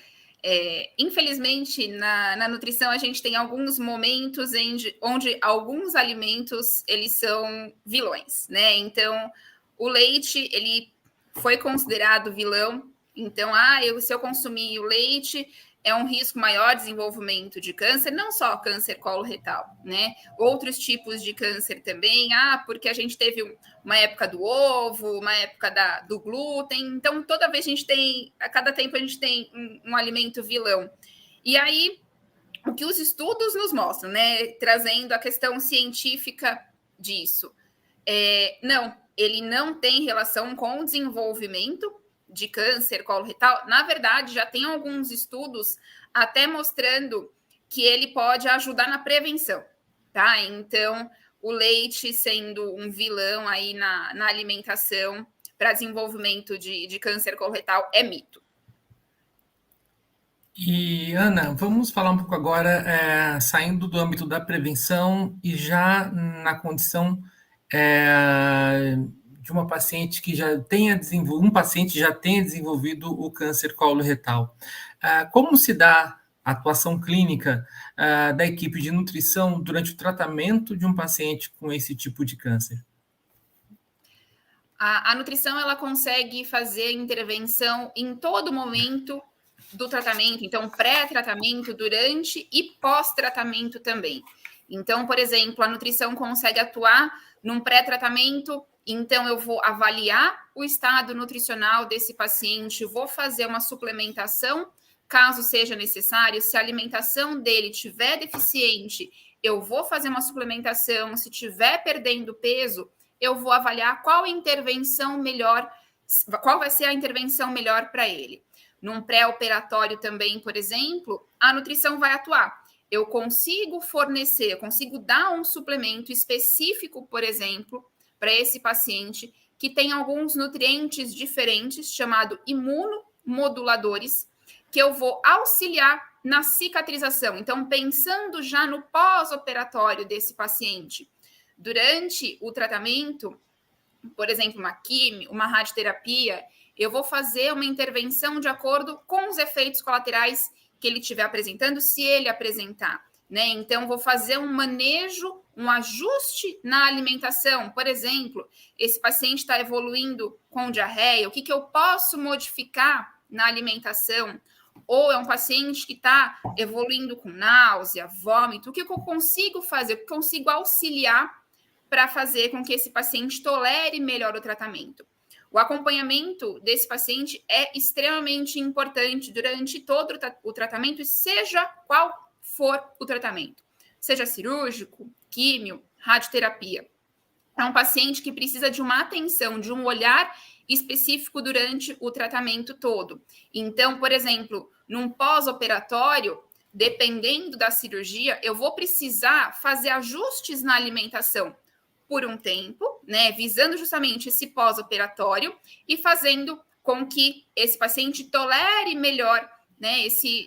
Infelizmente, na nutrição, a gente tem alguns momentos onde alguns alimentos, eles são vilões, né? Então, o leite, ele foi considerado vilão. Então, se eu consumir o leite, é um risco maior de desenvolvimento de câncer, não só câncer coloretal, né? Outros tipos de câncer também, porque a gente teve uma época do ovo, uma época do glúten, então toda vez a cada tempo a gente tem um alimento vilão. E aí, o que os estudos nos mostram, né? Trazendo a questão científica disso. Não, ele não tem relação com o desenvolvimento de câncer coloretal. Na verdade, já tem alguns estudos até mostrando que ele pode ajudar na prevenção, tá? Então, o leite sendo um vilão aí na alimentação para desenvolvimento de câncer coloretal é mito. E, Ana, vamos falar um pouco agora, saindo do âmbito da prevenção e já na condição de uma paciente que já tenha desenvolvido o câncer coloretal. Como se dá a atuação clínica da equipe de nutrição durante o tratamento de um paciente com esse tipo de câncer? A nutrição, ela consegue fazer intervenção em todo momento do tratamento, então pré-tratamento, durante e pós-tratamento também. Então, por exemplo, a nutrição consegue atuar num pré-tratamento. Então, eu vou avaliar o estado nutricional desse paciente, vou fazer uma suplementação, caso seja necessário. Se a alimentação dele estiver deficiente, eu vou fazer uma suplementação. Se estiver perdendo peso, eu vou avaliar qual vai ser a intervenção melhor para ele. Num pré-operatório também, por exemplo, a nutrição vai atuar. Eu consigo dar um suplemento específico, por exemplo, para esse paciente que tem alguns nutrientes diferentes, chamado imunomoduladores, que eu vou auxiliar na cicatrização. Então, pensando já no pós-operatório desse paciente, durante o tratamento, por exemplo, uma quimio, uma radioterapia, eu vou fazer uma intervenção de acordo com os efeitos colaterais que ele estiver apresentando, se ele apresentar, né? Então, vou fazer um manejo, um ajuste na alimentação. Por exemplo, esse paciente está evoluindo com diarreia, o que eu posso modificar na alimentação? Ou é um paciente que está evoluindo com náusea, vômito, o que eu consigo fazer? O que eu consigo auxiliar para fazer com que esse paciente tolere melhor o tratamento? O acompanhamento desse paciente é extremamente importante durante todo o tratamento, seja qual for o tratamento, seja cirúrgico, químio, radioterapia. É um paciente que precisa de uma atenção, de um olhar específico durante o tratamento todo. Então, por exemplo, num pós-operatório, dependendo da cirurgia, eu vou precisar fazer ajustes na alimentação por um tempo, né, visando justamente esse pós-operatório e fazendo com que esse paciente tolere melhor, né,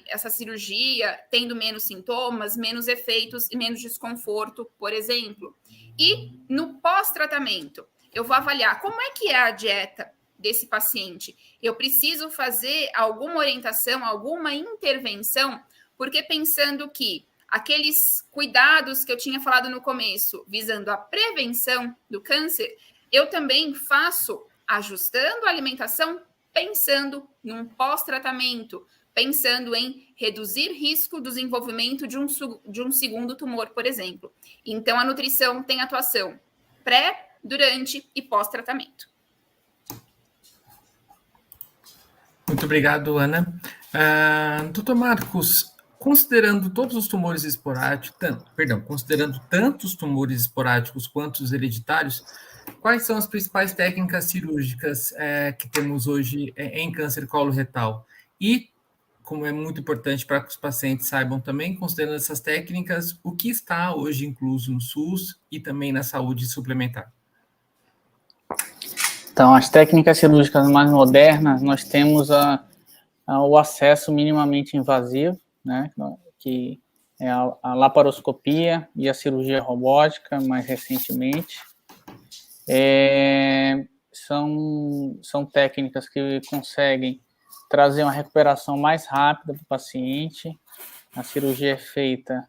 essa cirurgia, tendo menos sintomas, menos efeitos e menos desconforto, por exemplo. E no pós-tratamento, eu vou avaliar como é que é a dieta desse paciente. Eu preciso fazer alguma orientação, alguma intervenção, porque pensando que aqueles cuidados que eu tinha falado no começo, visando a prevenção do câncer, eu também faço ajustando a alimentação, pensando num pós-tratamento, pensando em reduzir risco do desenvolvimento de um segundo tumor, por exemplo. Então, a nutrição tem atuação pré, durante e pós-tratamento. Muito obrigado, Ana. Doutor Marcos, considerando todos os tumores esporádicos, considerando tanto os tumores esporádicos quanto os hereditários, quais são as principais técnicas cirúrgicas que temos hoje em câncer coloretal? E, como é muito importante para que os pacientes saibam também, considerando essas técnicas, o que está hoje incluso no SUS e também na saúde suplementar? Então, as técnicas cirúrgicas mais modernas, nós temos o acesso minimamente invasivo, né, que é a laparoscopia e a cirurgia robótica, mais recentemente. São técnicas que conseguem trazer uma recuperação mais rápida para o paciente. A cirurgia é feita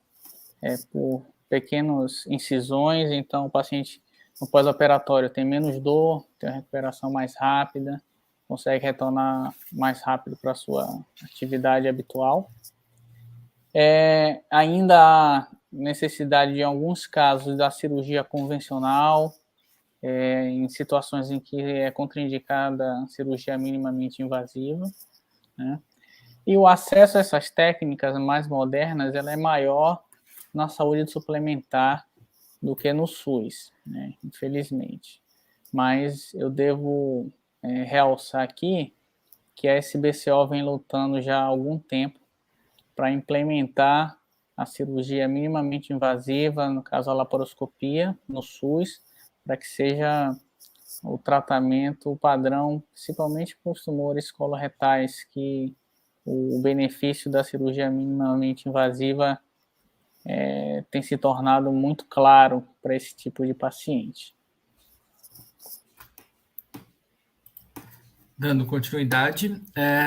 por pequenas incisões, então o paciente no pós-operatório tem menos dor, tem uma recuperação mais rápida, consegue retornar mais rápido para a sua atividade habitual. Ainda há necessidade, em alguns casos, da cirurgia convencional, em situações em que é contraindicada a cirurgia minimamente invasiva, né? E o acesso a essas técnicas mais modernas, ela é maior na saúde suplementar do que no SUS, né? Infelizmente. Mas eu devo realçar aqui que a SBCO vem lutando já há algum tempo para implementar a cirurgia minimamente invasiva, no caso a laparoscopia, no SUS, para que seja o tratamento, o padrão, principalmente para os tumores coloretais, que o benefício da cirurgia minimamente invasiva tem se tornado muito claro para esse tipo de paciente. Dando continuidade,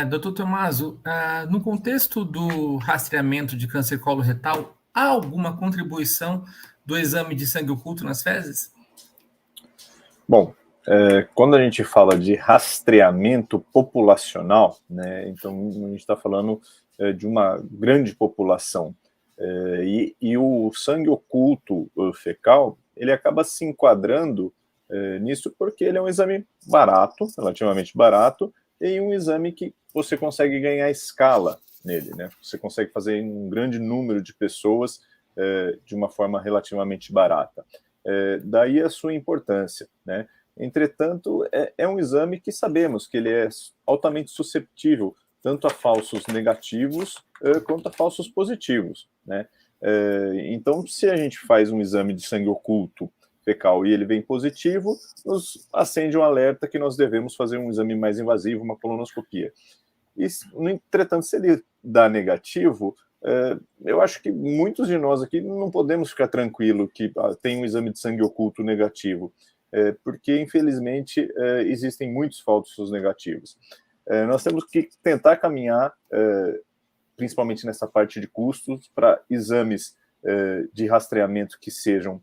Dr. Tommaso, no contexto do rastreamento de câncer coloretal, há alguma contribuição do exame de sangue oculto nas fezes? Bom, quando a gente fala de rastreamento populacional, né, então a gente está falando de uma grande população, e o sangue oculto fecal, ele acaba se enquadrando nisso porque ele é um exame barato, relativamente barato, e um exame que você consegue ganhar escala nele, né? Você consegue fazer em um grande número de pessoas de uma forma relativamente barata. Daí a sua importância, né? Entretanto, é um exame que sabemos que ele é altamente susceptível tanto a falsos negativos quanto a falsos positivos, né? Então, se a gente faz um exame de sangue oculto fecal e ele vem positivo, nos acende um alerta que nós devemos fazer um exame mais invasivo, uma colonoscopia. E, no entretanto, se ele dá negativo, eu acho que muitos de nós aqui não podemos ficar tranquilo que tem um exame de sangue oculto negativo, porque, infelizmente, existem muitos falsos negativos. Nós temos que tentar caminhar, principalmente nessa parte de custos, para exames de rastreamento que sejam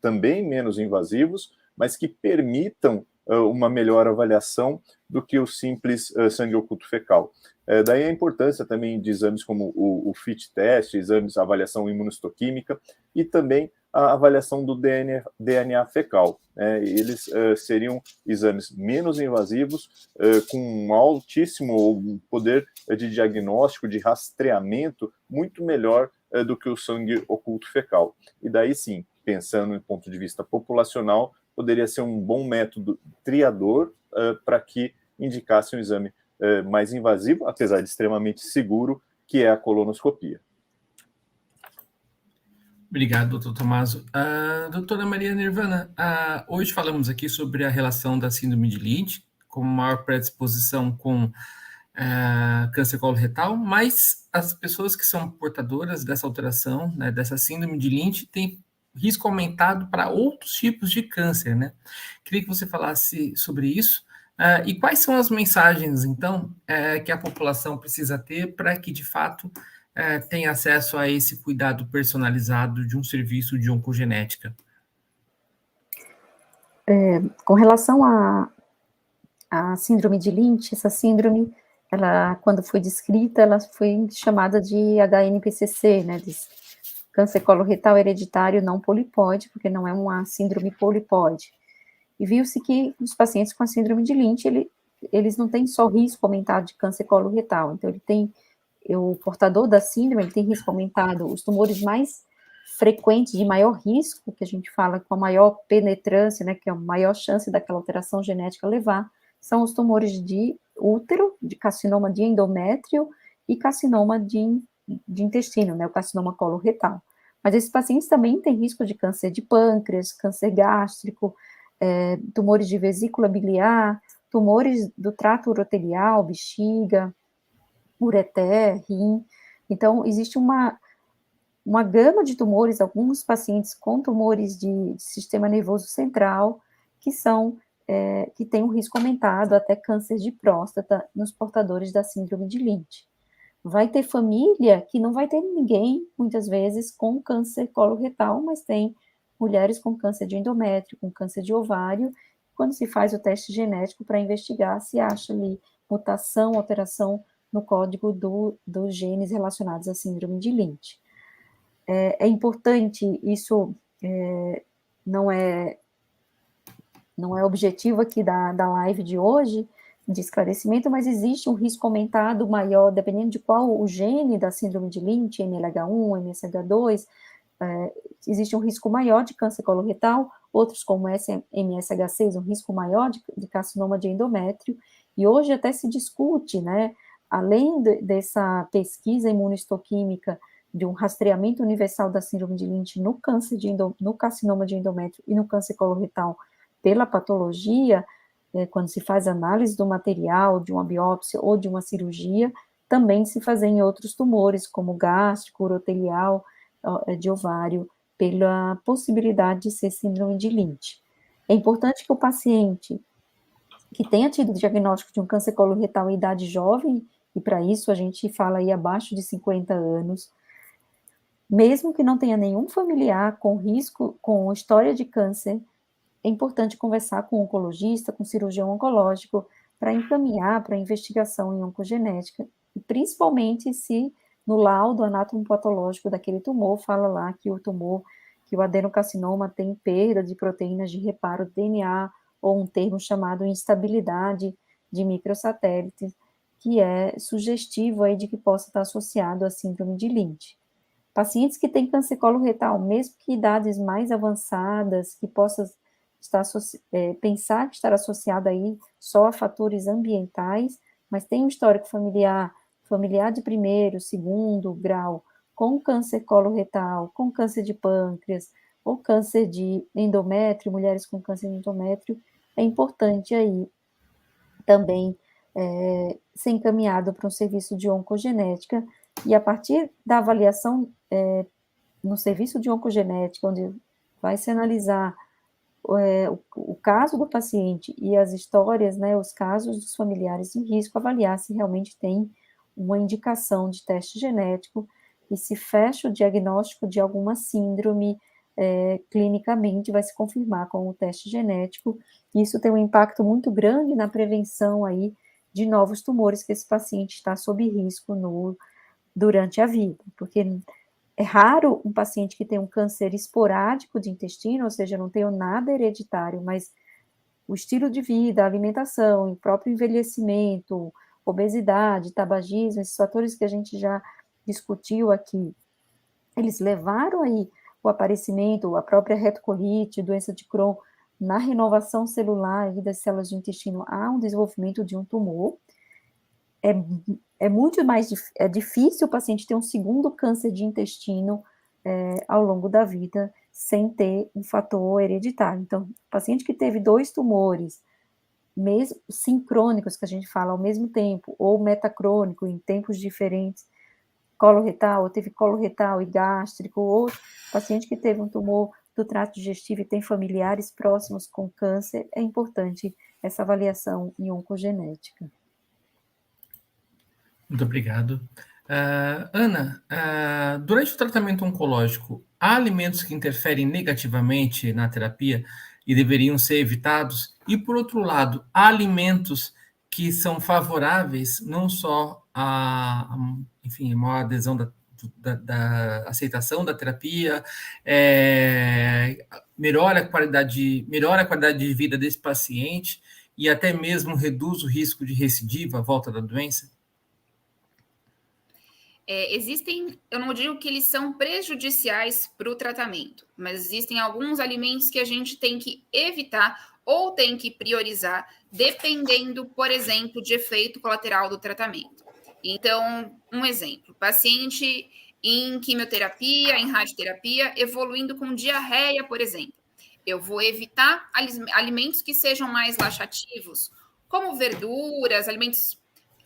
também menos invasivos, mas que permitam uma melhor avaliação do que o simples sangue oculto fecal. Daí a importância também de exames como o FIT test, exames de avaliação imunistoquímica e também a avaliação do DNA fecal. Eles seriam exames menos invasivos, com um altíssimo poder de diagnóstico, de rastreamento, muito melhor do que o sangue oculto fecal. E daí sim, pensando em ponto de vista populacional, poderia ser um bom método triador para que indicasse um exame mais invasivo, apesar de extremamente seguro, que é a colonoscopia. Obrigado, doutor Tomaso. Doutora Maria Nirvana, hoje falamos aqui sobre a relação da síndrome de Lynch, com maior predisposição com câncer coloretal, mas as pessoas que são portadoras dessa alteração, né, dessa síndrome de Lynch, têm risco aumentado para outros tipos de câncer, né? Queria que você falasse sobre isso. E quais são as mensagens, então, que a população precisa ter para que, de fato, tenha acesso a esse cuidado personalizado de um serviço de oncogenética? Com relação à síndrome de Lynch, essa síndrome, ela, quando foi descrita, ela foi chamada de HNPCC, né, de câncer coloretal hereditário não polipóide, porque não é uma síndrome polipóide. E viu-se que os pacientes com a síndrome de Lynch, eles não têm só risco aumentado de câncer coloretal, então o portador da síndrome, ele tem risco aumentado, os tumores mais frequentes, de maior risco, que a gente fala com a maior penetrância, né, que é a maior chance daquela alteração genética levar, são os tumores de útero, de carcinoma de endométrio e carcinoma de intestino, né, o carcinoma coloretal. Mas esses pacientes também têm risco de câncer de pâncreas, câncer gástrico, tumores de vesícula biliar, tumores do trato urotelial, bexiga, ureter, rim. Então, existe uma gama de tumores, alguns pacientes com tumores de sistema nervoso central, que têm um risco aumentado, até câncer de próstata, nos portadores da síndrome de Lynch. Vai ter família que não vai ter ninguém, muitas vezes, com câncer coloretal, mas tem mulheres com câncer de endométrio, com câncer de ovário, quando se faz o teste genético para investigar se acha ali mutação, alteração no código dos genes relacionados à síndrome de Lynch. É importante, isso não é objetivo aqui da live de hoje, de esclarecimento, mas existe um risco aumentado maior, dependendo de qual o gene da síndrome de Lynch, MLH1, MSH2, existe um risco maior de câncer coloretal, outros como MSH6, um risco maior de carcinoma de endométrio, e hoje até se discute, né, além dessa pesquisa imunohistoquímica de um rastreamento universal da síndrome de Lynch no carcinoma de endométrio e no câncer coloretal pela patologia, quando se faz análise do material, de uma biópsia ou de uma cirurgia, também se faz em outros tumores, como gástrico, urotelial, de ovário, pela possibilidade de ser síndrome de Lynch. É importante que o paciente que tenha tido o diagnóstico de um câncer coloretal em idade jovem, e para isso a gente fala aí abaixo de 50 anos, mesmo que não tenha nenhum familiar com risco, com história de câncer, é importante conversar com o oncologista, com o cirurgião oncológico, para encaminhar para a investigação em oncogenética, e principalmente se no laudo anatomopatológico daquele tumor fala lá que o adenocarcinoma tem perda de proteínas de reparo DNA, ou um termo chamado instabilidade de microsatélites, que é sugestivo aí de que possa estar associado à síndrome de Lynch. Pacientes que têm câncer coloretal, mesmo que idades mais avançadas, que possa pensar que estará associado aí só a fatores ambientais, mas tem um histórico familiar de primeiro, segundo grau, com câncer coloretal, com câncer de pâncreas, ou câncer de endométrio, mulheres com câncer de endométrio, é importante aí também ser encaminhado para um serviço de oncogenética, e a partir da avaliação no serviço de oncogenética, onde vai se analisar o caso do paciente e as histórias, né, os casos dos familiares de risco, avaliar se realmente tem uma indicação de teste genético e se fecha o diagnóstico de alguma síndrome clinicamente, vai se confirmar com o teste genético. Isso tem um impacto muito grande na prevenção aí de novos tumores que esse paciente está sob risco durante a vida, porque é raro um paciente que tem um câncer esporádico de intestino, ou seja, não tem nada hereditário, mas o estilo de vida, a alimentação, o próprio envelhecimento, obesidade, tabagismo, esses fatores que a gente já discutiu aqui, eles levaram aí o aparecimento, a própria retocolite, doença de Crohn, na renovação celular das células do intestino, há um desenvolvimento de um tumor, é muito mais difícil o paciente ter um segundo câncer de intestino ao longo da vida sem ter um fator hereditário. Então, o paciente que teve 2 tumores, mesmo sincrônicos, que a gente fala ao mesmo tempo, ou metacrônico, em tempos diferentes, coloretal, ou teve coloretal e gástrico, ou paciente que teve um tumor do trato digestivo e tem familiares próximos com câncer, é importante essa avaliação em oncogenética. Muito obrigado. Ana, durante o tratamento oncológico, há alimentos que interferem negativamente na terapia e deveriam ser evitados? E, por outro lado, há alimentos que são favoráveis não só enfim, a maior adesão da aceitação da terapia, melhora a qualidade de vida desse paciente e até mesmo reduz o risco de recidiva, a volta da doença? Existem, eu não digo que eles são prejudiciais para o tratamento, mas existem alguns alimentos que a gente tem que evitar ou tem que priorizar, dependendo, por exemplo, de efeito colateral do tratamento. Então, um exemplo, paciente em quimioterapia, em radioterapia, evoluindo com diarreia, por exemplo. Eu vou evitar alimentos que sejam mais laxativos, como verduras, alimentos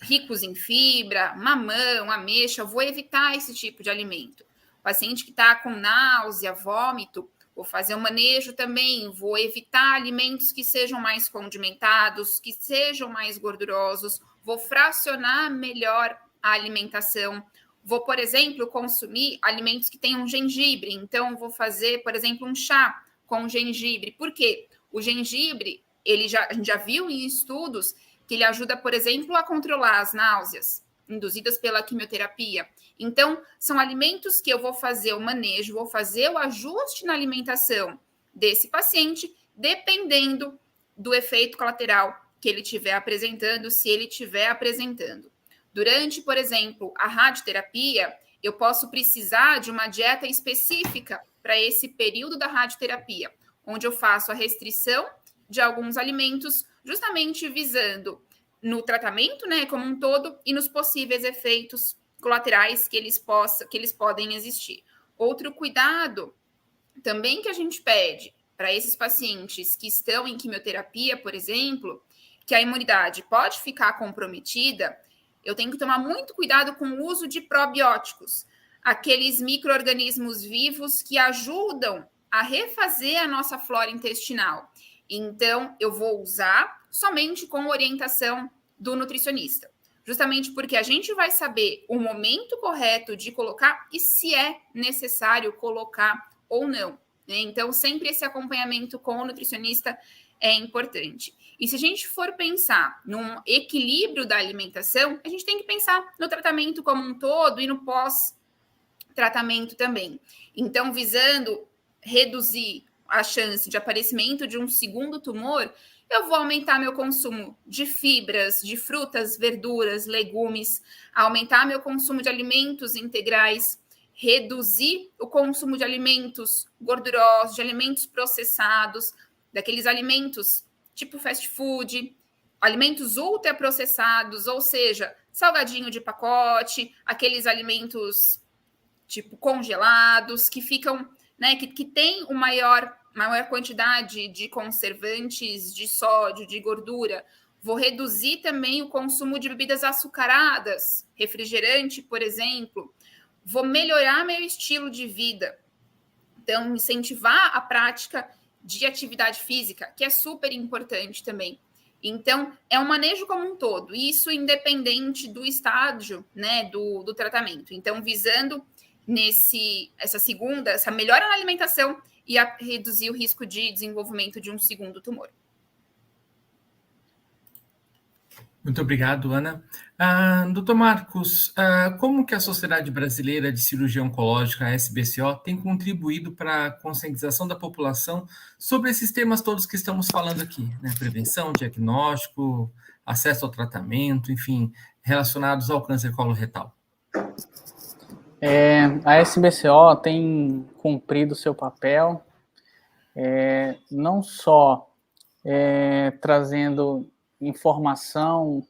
ricos em fibra, mamão, ameixa, eu vou evitar esse tipo de alimento. O paciente que está com náusea, vômito, vou fazer um manejo também, vou evitar alimentos que sejam mais condimentados, que sejam mais gordurosos, vou fracionar melhor a alimentação. Vou, por exemplo, consumir alimentos que tenham gengibre, então vou fazer, por exemplo, um chá com gengibre. Por quê? O gengibre, a gente já viu em estudos que ele ajuda, por exemplo, a controlar as náuseas induzidas pela quimioterapia. Então, são alimentos que eu vou fazer o manejo, vou fazer o ajuste na alimentação desse paciente, dependendo do efeito colateral que ele estiver apresentando, se ele estiver apresentando. Durante, por exemplo, a radioterapia, eu posso precisar de uma dieta específica para esse período da radioterapia, onde eu faço a restrição de alguns alimentos, justamente visando no tratamento, né, como um todo, e nos possíveis efeitos colaterais que eles podem existir. Outro cuidado também que a gente pede para esses pacientes que estão em quimioterapia, por exemplo, que a imunidade pode ficar comprometida, eu tenho que tomar muito cuidado com o uso de probióticos, aqueles micro-organismos vivos que ajudam a refazer a nossa flora intestinal. Então, eu vou usar somente com orientação do nutricionista, justamente porque a gente vai saber o momento correto de colocar e se é necessário colocar ou não, né? Então, sempre esse acompanhamento com o nutricionista é importante. E se a gente for pensar num equilíbrio da alimentação, a gente tem que pensar no tratamento como um todo e no pós-tratamento também. Então, visando reduzir a chance de aparecimento de um segundo tumor, eu vou aumentar meu consumo de fibras, de frutas, verduras, legumes, aumentar meu consumo de alimentos integrais, reduzir o consumo de alimentos gordurosos, de alimentos processados, daqueles alimentos tipo fast food, alimentos ultraprocessados, ou seja, salgadinho de pacote, aqueles alimentos tipo congelados, que ficam, né, que tem maior quantidade de conservantes, de sódio, de gordura. Vou reduzir também o consumo de bebidas açucaradas, refrigerante, por exemplo. Vou melhorar meu estilo de vida. Então, incentivar a prática de atividade física, que é super importante também. Então, é um manejo como um todo, isso independente do estágio, né, do tratamento. Então, visando essa melhora na alimentação e a reduzir o risco de desenvolvimento de um segundo tumor. Muito obrigado, Ana. Doutor Marcos, como que a Sociedade Brasileira de Cirurgia Oncológica, a SBCO, tem contribuído para a conscientização da população sobre esses temas todos que estamos falando aqui, né? Prevenção, diagnóstico, acesso ao tratamento, enfim, relacionados ao câncer coloretal? A SBCO tem cumprido seu papel, não só trazendo informação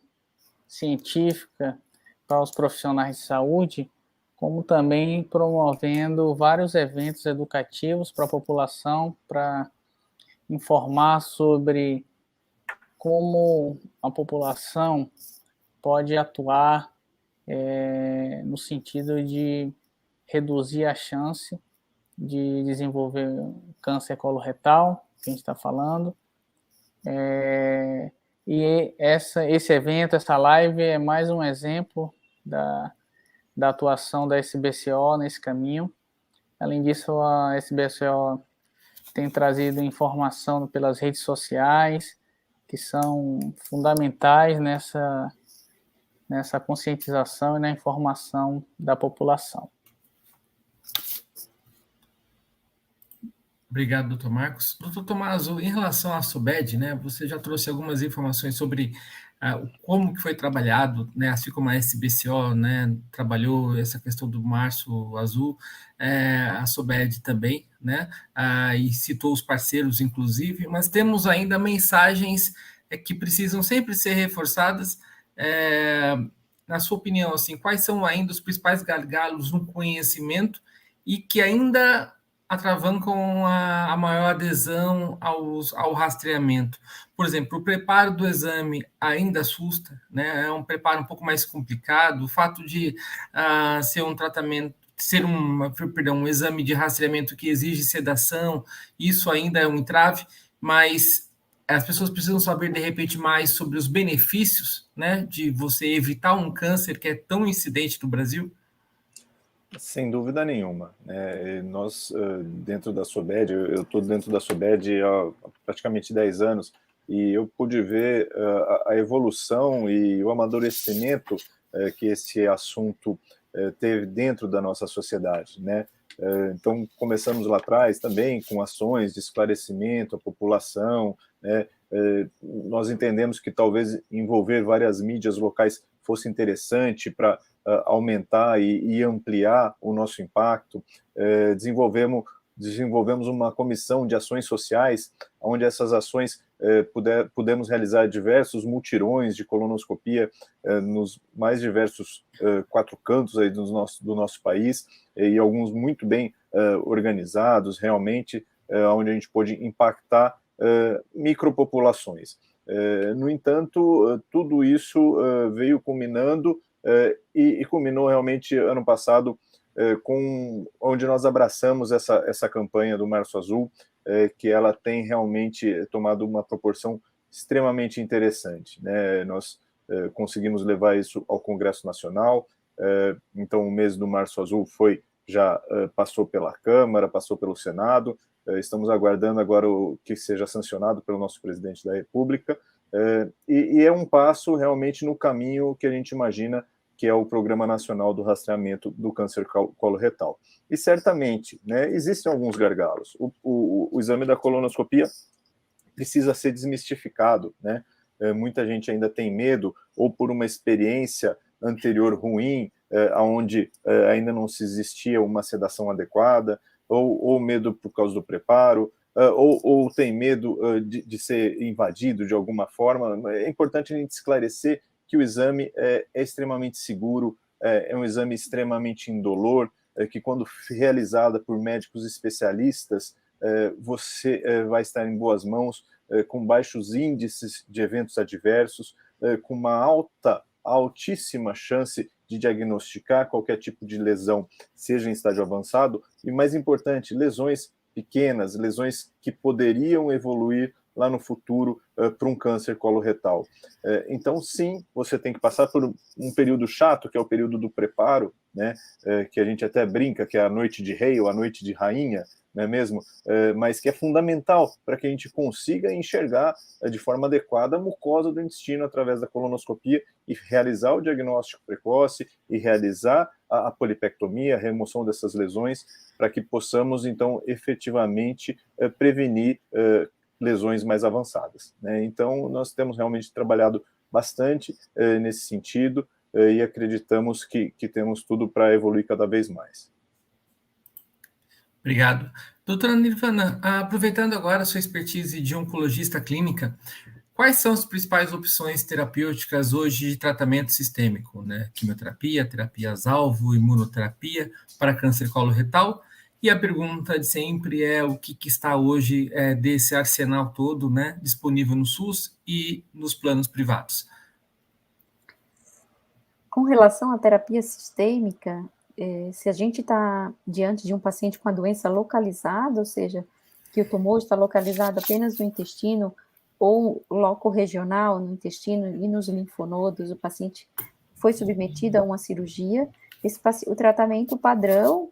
científica para os profissionais de saúde, como também promovendo vários eventos educativos para a população, para informar sobre como a população pode atuar no sentido de reduzir a chance de desenvolver câncer coloretal, que a gente está falando. E esse evento, essa live, é mais um exemplo da atuação da SBCO nesse caminho. Além disso, a SBCO tem trazido informação pelas redes sociais, que são fundamentais nessa conscientização e na informação da população. Obrigado, doutor Marcos. Doutor Tommaso, em relação à SUBED, né, você já trouxe algumas informações sobre como que foi trabalhado, né, assim como a SBCO, né, trabalhou essa questão do Março Azul, a SUBED também, né, e citou os parceiros, inclusive, mas temos ainda mensagens que precisam sempre ser reforçadas. Na sua opinião, assim, quais são ainda os principais gargalos no conhecimento e que ainda atravancam a maior adesão ao rastreamento? Por exemplo, o preparo do exame ainda assusta, né? É um preparo um pouco mais complicado. O fato de ser um tratamento, um exame de rastreamento que exige sedação, isso ainda é um entrave, mas as pessoas precisam saber, de repente, mais sobre os benefícios, né, de você evitar um câncer que é tão incidente no Brasil. Sem dúvida nenhuma. Nós, dentro da SUBED, eu estou dentro da SUBED há praticamente 10 anos, e eu pude ver a evolução e o amadurecimento que esse assunto teve dentro da nossa sociedade, né? Então, começamos lá atrás também com ações de esclarecimento à população, né? Nós entendemos que talvez envolver várias mídias locais fosse interessante para aumentar e ampliar o nosso impacto. Desenvolvemos uma comissão de ações sociais, onde essas ações pudemos realizar diversos mutirões de colonoscopia nos mais diversos 4 cantos aí do nosso país, e alguns muito bem organizados, realmente, onde a gente pôde impactar micropopulações. No entanto, tudo isso veio culminando e culminou realmente ano passado onde nós abraçamos essa campanha do Março Azul, que ela tem realmente tomado uma proporção extremamente interessante, né? Nós conseguimos levar isso ao Congresso Nacional. Então o mês do Março Azul já passou pela Câmara, passou pelo Senado. Estamos aguardando agora que seja sancionado pelo nosso presidente da República, e é um passo realmente no caminho que a gente imagina que é o Programa Nacional do Rastreamento do Câncer Coloretal. E certamente, né, existem alguns gargalos. O exame da colonoscopia precisa ser desmistificado, né? Muita gente ainda tem medo, ou por uma experiência anterior ruim, onde ainda não se existia uma sedação adequada, ou medo por causa do preparo, ou tem medo de ser invadido de alguma forma. É importante a gente esclarecer que o exame é extremamente seguro, é um exame extremamente indolor, que quando realizada por médicos especialistas, você vai estar em boas mãos, com baixos índices de eventos adversos, com uma altíssima chance de diagnosticar qualquer tipo de lesão, seja em estágio avançado, e mais importante, lesões pequenas, lesões que poderiam evoluir lá no futuro para um câncer coloretal. Então, sim, você tem que passar por um período chato, que é o período do preparo, né, que a gente até brinca que é a noite de rei ou a noite de rainha, não é mesmo? Mas que é fundamental para que a gente consiga enxergar de forma adequada a mucosa do intestino através da colonoscopia e realizar o diagnóstico precoce e realizar a polipectomia, a remoção dessas lesões, para que possamos, então, efetivamente prevenir lesões mais avançadas, né? Então, nós temos realmente trabalhado bastante nesse sentido e acreditamos que temos tudo para evoluir cada vez mais. Obrigado. Doutora Nirvana, aproveitando agora a sua expertise de oncologista clínica, quais são as principais opções terapêuticas hoje de tratamento sistêmico, né? Quimioterapia, terapias-alvo, imunoterapia para câncer coloretal. E a pergunta de sempre é o que está hoje desse arsenal todo, né, disponível no SUS e nos planos privados. Com relação à terapia sistêmica, se a gente está diante de um paciente com a doença localizada, ou seja, que o tumor está localizado apenas no intestino ou locorregional no intestino e nos linfonodos, o paciente foi submetido a uma cirurgia, o tratamento padrão,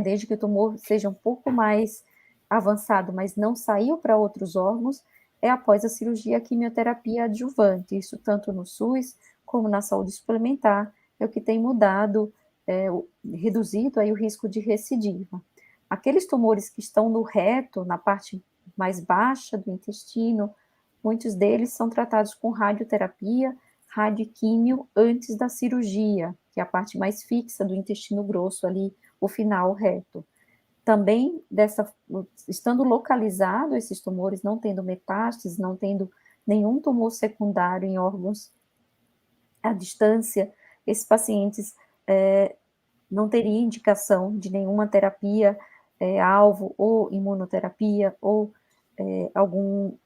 desde que o tumor seja um pouco mais avançado, mas não saiu para outros órgãos, é após a cirurgia a quimioterapia adjuvante, isso tanto no SUS como na saúde suplementar, é o que tem mudado, reduzido aí o risco de recidiva. Aqueles tumores que estão no reto, na parte mais baixa do intestino, muitos deles são tratados com radioterapia, radioquímio antes da cirurgia, que é a parte mais fixa do intestino grosso ali, o final reto. Também, estando localizado esses tumores, não tendo metástases, não tendo nenhum tumor secundário em órgãos à distância, esses pacientes não teriam indicação de nenhuma terapia alvo ou imunoterapia ou algum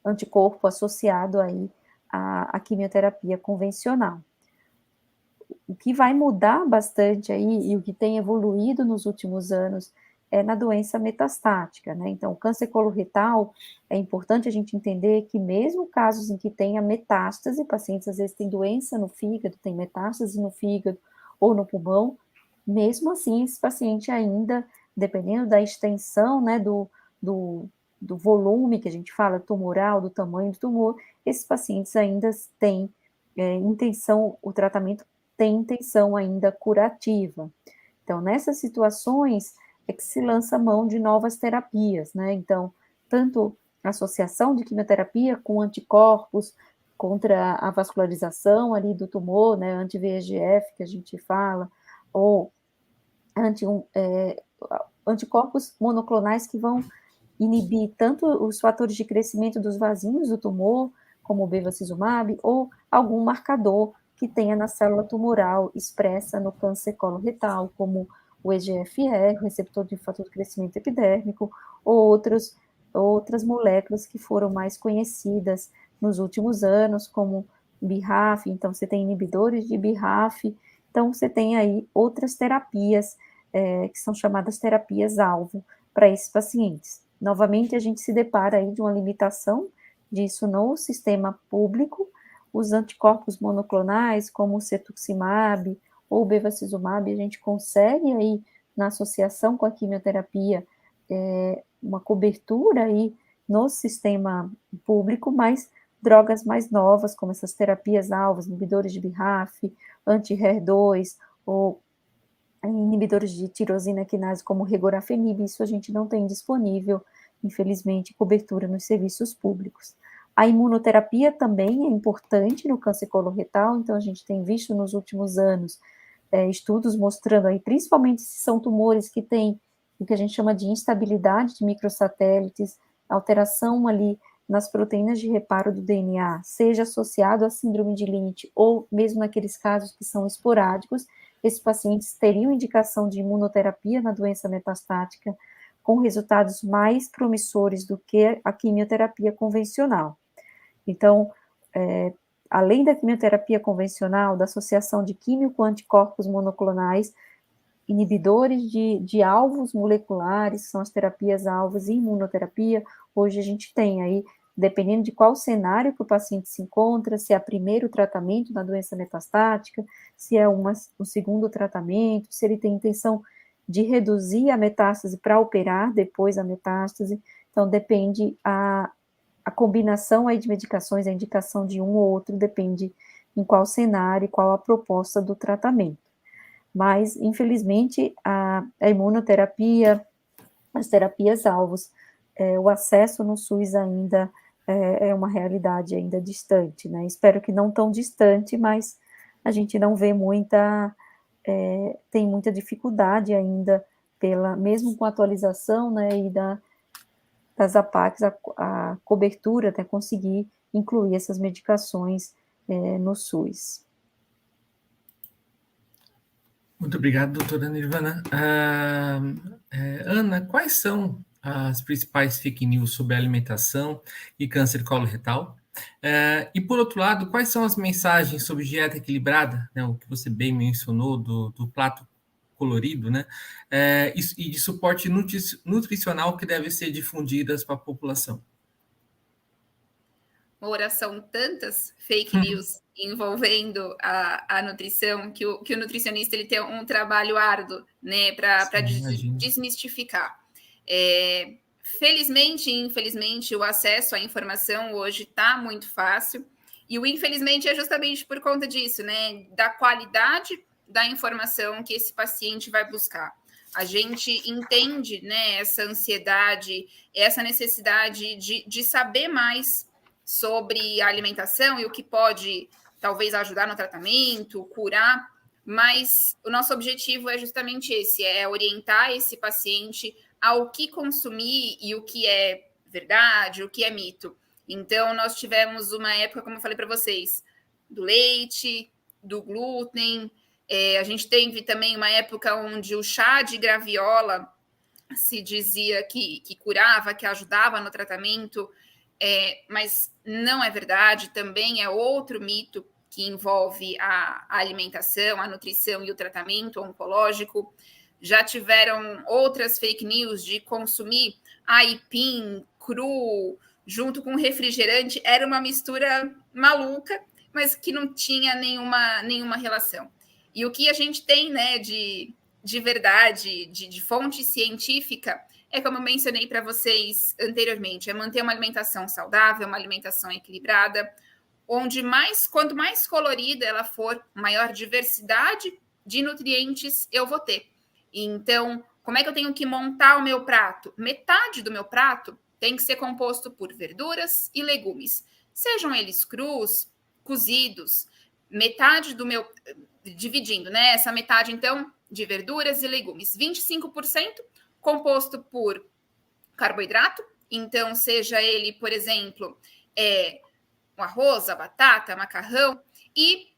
anticorpo associado aí à quimioterapia convencional. O que vai mudar bastante aí e o que tem evoluído nos últimos anos é na doença metastática, né? Então, o câncer coloretal, é importante a gente entender que mesmo casos em que tenha metástase, pacientes às vezes têm doença no fígado, tem metástase no fígado ou no pulmão, mesmo assim, esse paciente ainda, dependendo da extensão, né, do volume que a gente fala, tumoral, do tamanho do tumor, esses pacientes ainda têm intenção, o tratamento tem intenção ainda curativa. Então, nessas situações, é que se lança mão de novas terapias, né? Então, tanto a associação de quimioterapia com anticorpos contra a vascularização ali do tumor, né, anti-VEGF que a gente fala, ou anticorpos monoclonais que vão inibir tanto os fatores de crescimento dos vasinhos do tumor, como o bevacizumab, ou algum marcador que tenha na célula tumoral expressa no câncer coloretal, como o EGFR, o receptor de fator de crescimento epidérmico, ou outras moléculas que foram mais conhecidas nos últimos anos, como BRAF, então você tem inibidores de BRAF, então você tem aí outras terapias, que são chamadas terapias-alvo para esses pacientes. Novamente, a gente se depara aí de uma limitação disso no sistema público, os anticorpos monoclonais, como o cetuximab ou o bevacizumab, a gente consegue aí, na associação com a quimioterapia, uma cobertura aí no sistema público, mas drogas mais novas, como essas terapias-alvos, inibidores de BRAF, anti-HER2, ou inibidores de tirosina quinase, como o regorafenib, isso a gente não tem disponível, infelizmente, cobertura nos serviços públicos. A imunoterapia também é importante no câncer coloretal, então a gente tem visto nos últimos anos estudos mostrando aí, principalmente se são tumores que têm o que a gente chama de instabilidade de microsatélites, alteração ali nas proteínas de reparo do DNA, seja associado à síndrome de Lynch ou mesmo naqueles casos que são esporádicos, esses pacientes teriam indicação de imunoterapia na doença metastática com resultados mais promissores do que a quimioterapia convencional. Então, além da quimioterapia convencional, da associação de químio com anticorpos monoclonais, inibidores de alvos moleculares, que são as terapias-alvos e imunoterapia, hoje a gente tem aí, dependendo de qual cenário que o paciente se encontra, se é primeiro tratamento na doença metastática, se é um segundo tratamento, se ele tem intenção de reduzir a metástase para operar depois a metástase, então depende a combinação aí de medicações, a indicação de um ou outro, depende em qual cenário e qual a proposta do tratamento. Mas, infelizmente, a imunoterapia, as terapias-alvos, o acesso no SUS ainda é uma realidade ainda distante, né? Espero que não tão distante, mas a gente não vê tem muita dificuldade ainda, mesmo com a atualização, né, e das APACs a cobertura até conseguir incluir essas medicações no SUS. Muito obrigado, doutora Nirvana. Ana, quais são as principais fake news sobre alimentação e câncer coloretal? E, por outro lado, quais são as mensagens sobre dieta equilibrada, né, o que você bem mencionou do prato colorido, né, e de suporte nutricional que devem ser difundidas para a população? Moura, são tantas fake news envolvendo a nutrição que o nutricionista ele tem um trabalho árduo, né, para desmistificar. Felizmente e infelizmente, o acesso à informação hoje está muito fácil, e o infelizmente é justamente por conta disso, né, da qualidade da informação que esse paciente vai buscar. A gente entende, né, essa ansiedade, essa necessidade de saber mais sobre a alimentação e o que pode, talvez, ajudar no tratamento, curar, mas o nosso objetivo é justamente esse, é orientar esse paciente ao que consumir e o que é verdade, o que é mito. Então, nós tivemos uma época, como eu falei para vocês, do leite, do glúten, a gente teve também uma época onde o chá de graviola se dizia que curava, que ajudava no tratamento, mas não é verdade, também é outro mito que envolve a alimentação, a nutrição e o tratamento oncológico. Já tiveram outras fake news de consumir aipim cru junto com refrigerante, era uma mistura maluca, mas que não tinha nenhuma relação. E o que a gente tem, né, de verdade, de fonte científica, como eu mencionei para vocês anteriormente, é manter uma alimentação saudável, uma alimentação equilibrada, onde quanto mais colorida ela for, maior diversidade de nutrientes eu vou ter. Então, como é que eu tenho que montar o meu prato? Metade do meu prato tem que ser composto por verduras e legumes, sejam eles crus, cozidos, metade do meu... dividindo, né? Essa metade, então, de verduras e legumes. 25% composto por carboidrato, então seja ele, por exemplo, o arroz, a batata, macarrão, e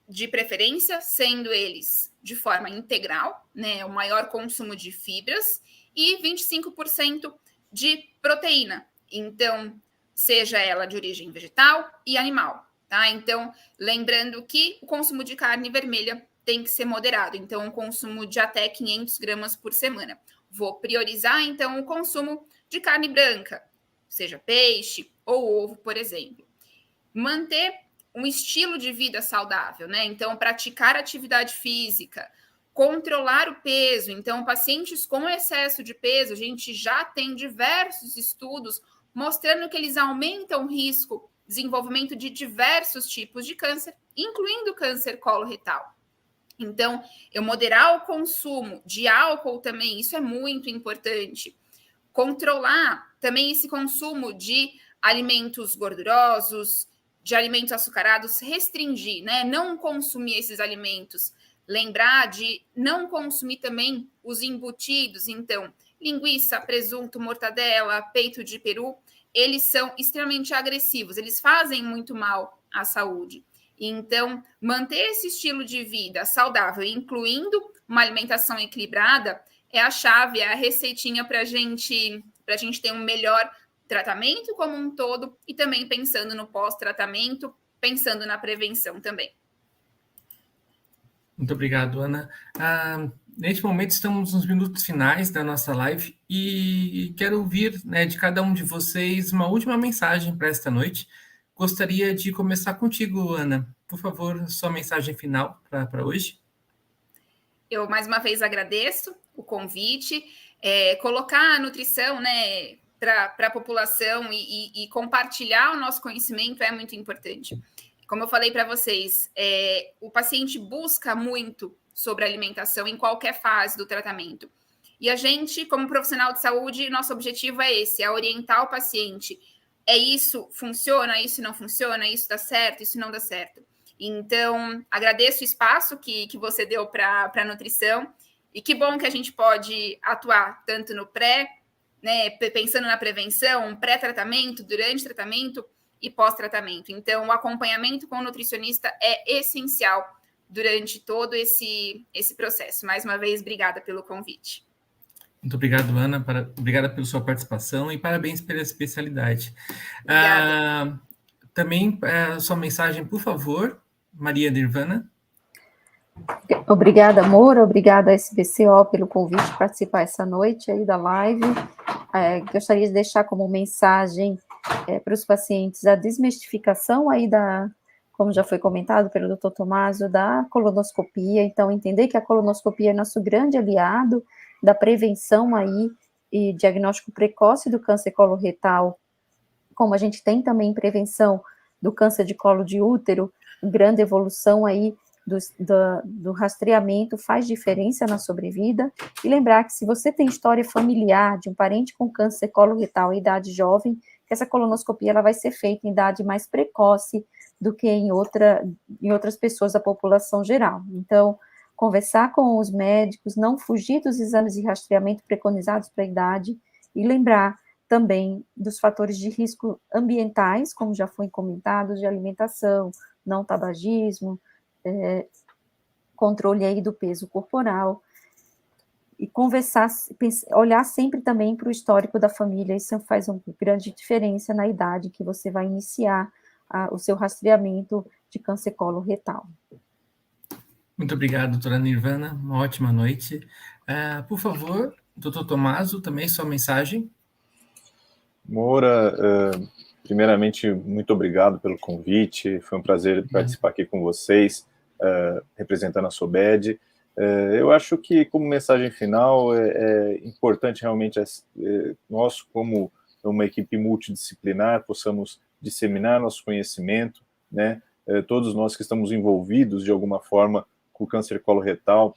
de preferência, sendo eles de forma integral, né, o maior consumo de fibras, e 25% de proteína, então seja ela de origem vegetal e animal, tá? Então, lembrando que o consumo de carne vermelha tem que ser moderado, então um consumo de até 500 gramas por semana. Vou priorizar, então, o consumo de carne branca, seja peixe ou ovo, por exemplo. Manter um estilo de vida saudável, né? Então, praticar atividade física, controlar o peso. Então, pacientes com excesso de peso, a gente já tem diversos estudos mostrando que eles aumentam o risco de desenvolvimento de diversos tipos de câncer, incluindo câncer coloretal. Então, eu moderar o consumo de álcool também, isso é muito importante. Controlar também esse consumo de alimentos gordurosos, de alimentos açucarados, restringir, né? Não consumir esses alimentos. Lembrar de não consumir também os embutidos. Então, linguiça, presunto, mortadela, peito de peru, eles são extremamente agressivos, eles fazem muito mal à saúde. Então, manter esse estilo de vida saudável, incluindo uma alimentação equilibrada, é a chave, é a receitinha para a gente ter um melhor tratamento como um todo e também pensando no pós-tratamento, pensando na prevenção também. Muito obrigado, Ana. Neste momento, estamos nos minutos finais da nossa live e quero ouvir, né, de cada um de vocês uma última mensagem para esta noite. Gostaria de começar contigo, Ana. Por favor, sua mensagem final para hoje. Eu, mais uma vez, agradeço o convite. Colocar a nutrição, né, para a população e compartilhar o nosso conhecimento é muito importante. Como eu falei para vocês, o paciente busca muito sobre alimentação em qualquer fase do tratamento. E a gente, como profissional de saúde, nosso objetivo é esse, é orientar o paciente. Isso funciona, isso não funciona, isso dá certo, isso não dá certo. Então, agradeço o espaço que você deu para a nutrição e que bom que a gente pode atuar tanto no pré, né, pensando na prevenção, pré-tratamento, durante tratamento e pós-tratamento. Então, o acompanhamento com o nutricionista é essencial durante todo esse processo. Mais uma vez, obrigada pelo convite. Muito obrigado, Ana. Obrigada pela sua participação e parabéns pela especialidade. Também, sua mensagem, por favor, Maria Nirvana. Obrigada, Moura, obrigada, SBCO, pelo convite de participar essa noite aí da live. Gostaria de deixar como mensagem para os pacientes a desmistificação aí como já foi comentado pelo Dr. Tomaso, da colonoscopia. Então, entender que a colonoscopia é nosso grande aliado da prevenção aí e diagnóstico precoce do câncer coloretal, como a gente tem também prevenção do câncer de colo de útero, grande evolução aí do rastreamento faz diferença na sobrevida, e lembrar que se você tem história familiar de um parente com câncer coloretal em idade jovem, que essa colonoscopia ela vai ser feita em idade mais precoce do que em outras pessoas da população geral. Então, conversar com os médicos, não fugir dos exames de rastreamento preconizados para a idade, e lembrar também dos fatores de risco ambientais, como já foi comentado, de alimentação, não tabagismo, controle aí do peso corporal, e conversar, olhar sempre também para o histórico da família. Isso faz uma grande diferença na idade que você vai iniciar o seu rastreamento de câncer coloretal. Muito obrigado, doutora Nirvana, uma ótima noite. Por favor, doutor Tomaso, também sua mensagem. Moura, primeiramente, muito obrigado pelo convite, foi um prazer participar aqui com vocês, representando a SOBED. Eu acho que, como mensagem final, é importante realmente nós, como uma equipe multidisciplinar, possamos disseminar nosso conhecimento, né? Todos nós que estamos envolvidos, de alguma forma, com o câncer coloretal,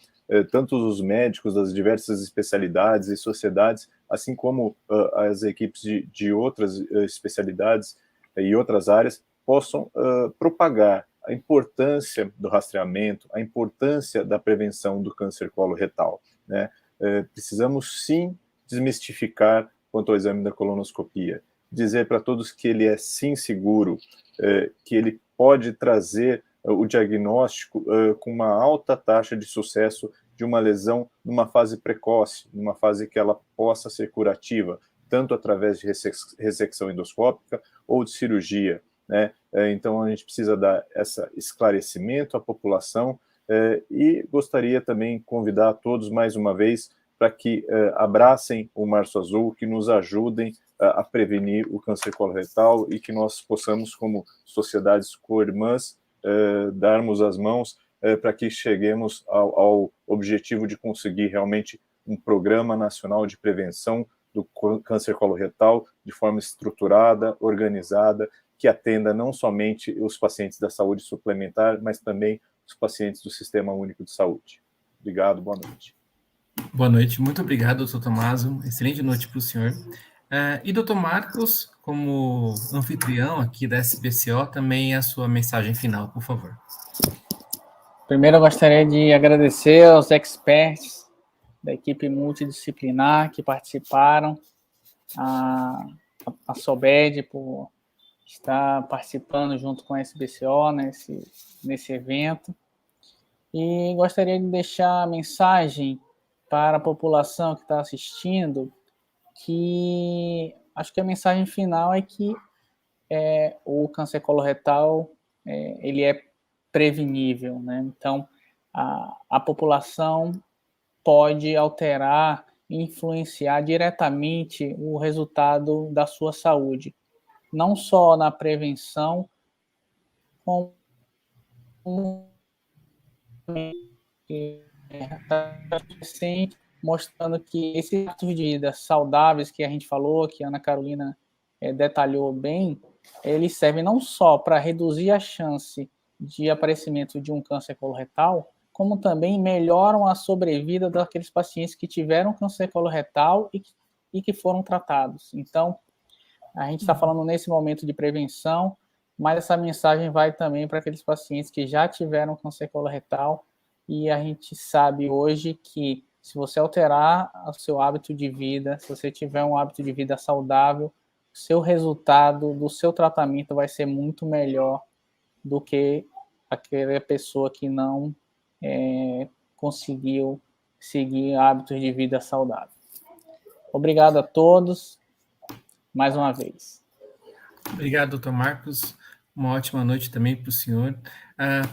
tanto os médicos das diversas especialidades e sociedades, assim como as equipes de outras especialidades e outras áreas, possam propagar a importância do rastreamento, a importância da prevenção do câncer coloretal, né? Precisamos, sim, desmistificar quanto ao exame da colonoscopia, dizer para todos que ele é, sim, seguro, que ele pode trazer o diagnóstico com uma alta taxa de sucesso de uma lesão numa fase precoce, numa fase que ela possa ser curativa, tanto através de ressecção endoscópica ou de cirurgia, né? Então, a gente precisa dar esse esclarecimento à população, e gostaria também de convidar a todos, mais uma vez, para que abracem o Março Azul, que nos ajudem a prevenir o câncer coloretal e que nós possamos, como sociedades co-irmãs, darmos as mãos para que cheguemos ao objetivo de conseguir realmente um programa nacional de prevenção do câncer coloretal de forma estruturada, organizada, que atenda não somente os pacientes da saúde suplementar, mas também os pacientes do Sistema Único de Saúde. Obrigado, boa noite. Boa noite, muito obrigado, doutor Tomaso. Excelente noite para o senhor. E doutor Marcos, como anfitrião aqui da SBCO, também a sua mensagem final, por favor. Primeiro, eu gostaria de agradecer aos experts da equipe multidisciplinar que participaram, a SOBED por estar participando junto com a SBCO nesse evento. E gostaria de deixar a mensagem para a população que está assistindo, que acho que a mensagem final é que o câncer coloretal ele é prevenível, né? Então, a população pode alterar e influenciar diretamente o resultado da sua saúde, não só na prevenção, como recente, mostrando que esses hábitos de vida saudáveis que a gente falou, que a Ana Carolina detalhou bem, eles servem não só para reduzir a chance de aparecimento de um câncer coloretal, como também melhoram a sobrevida daqueles pacientes que tiveram câncer coloretal e que foram tratados. Então, a gente está falando nesse momento de prevenção, mas essa mensagem vai também para aqueles pacientes que já tiveram câncer coloretal, e a gente sabe hoje que se você alterar o seu hábito de vida, se você tiver um hábito de vida saudável, o seu resultado do seu tratamento vai ser muito melhor do que aquela pessoa que não conseguiu seguir hábitos de vida saudável. Obrigado a todos, mais uma vez. Obrigado, doutor Marcos. Uma ótima noite também para o senhor.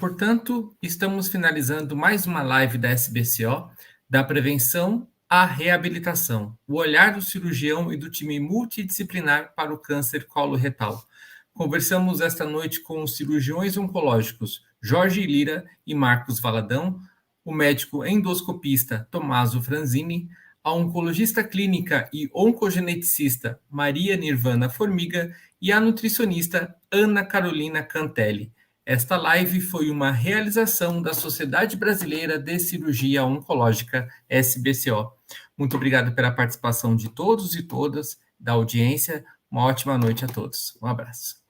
Portanto, estamos finalizando mais uma live da SBCO, da prevenção à reabilitação, o olhar do cirurgião e do time multidisciplinar para o câncer coloretal. Conversamos esta noite com os cirurgiões oncológicos Jorge Lira e Marcos Valadão, o médico endoscopista Tommaso Franzini, a oncologista clínica e oncogeneticista Maria Nirvana Formiga e a nutricionista Ana Carolina Cantelli. Esta live foi uma realização da Sociedade Brasileira de Cirurgia Oncológica, SBCO. Muito obrigado pela participação de todos e todas, da audiência. Uma ótima noite a todos. Um abraço.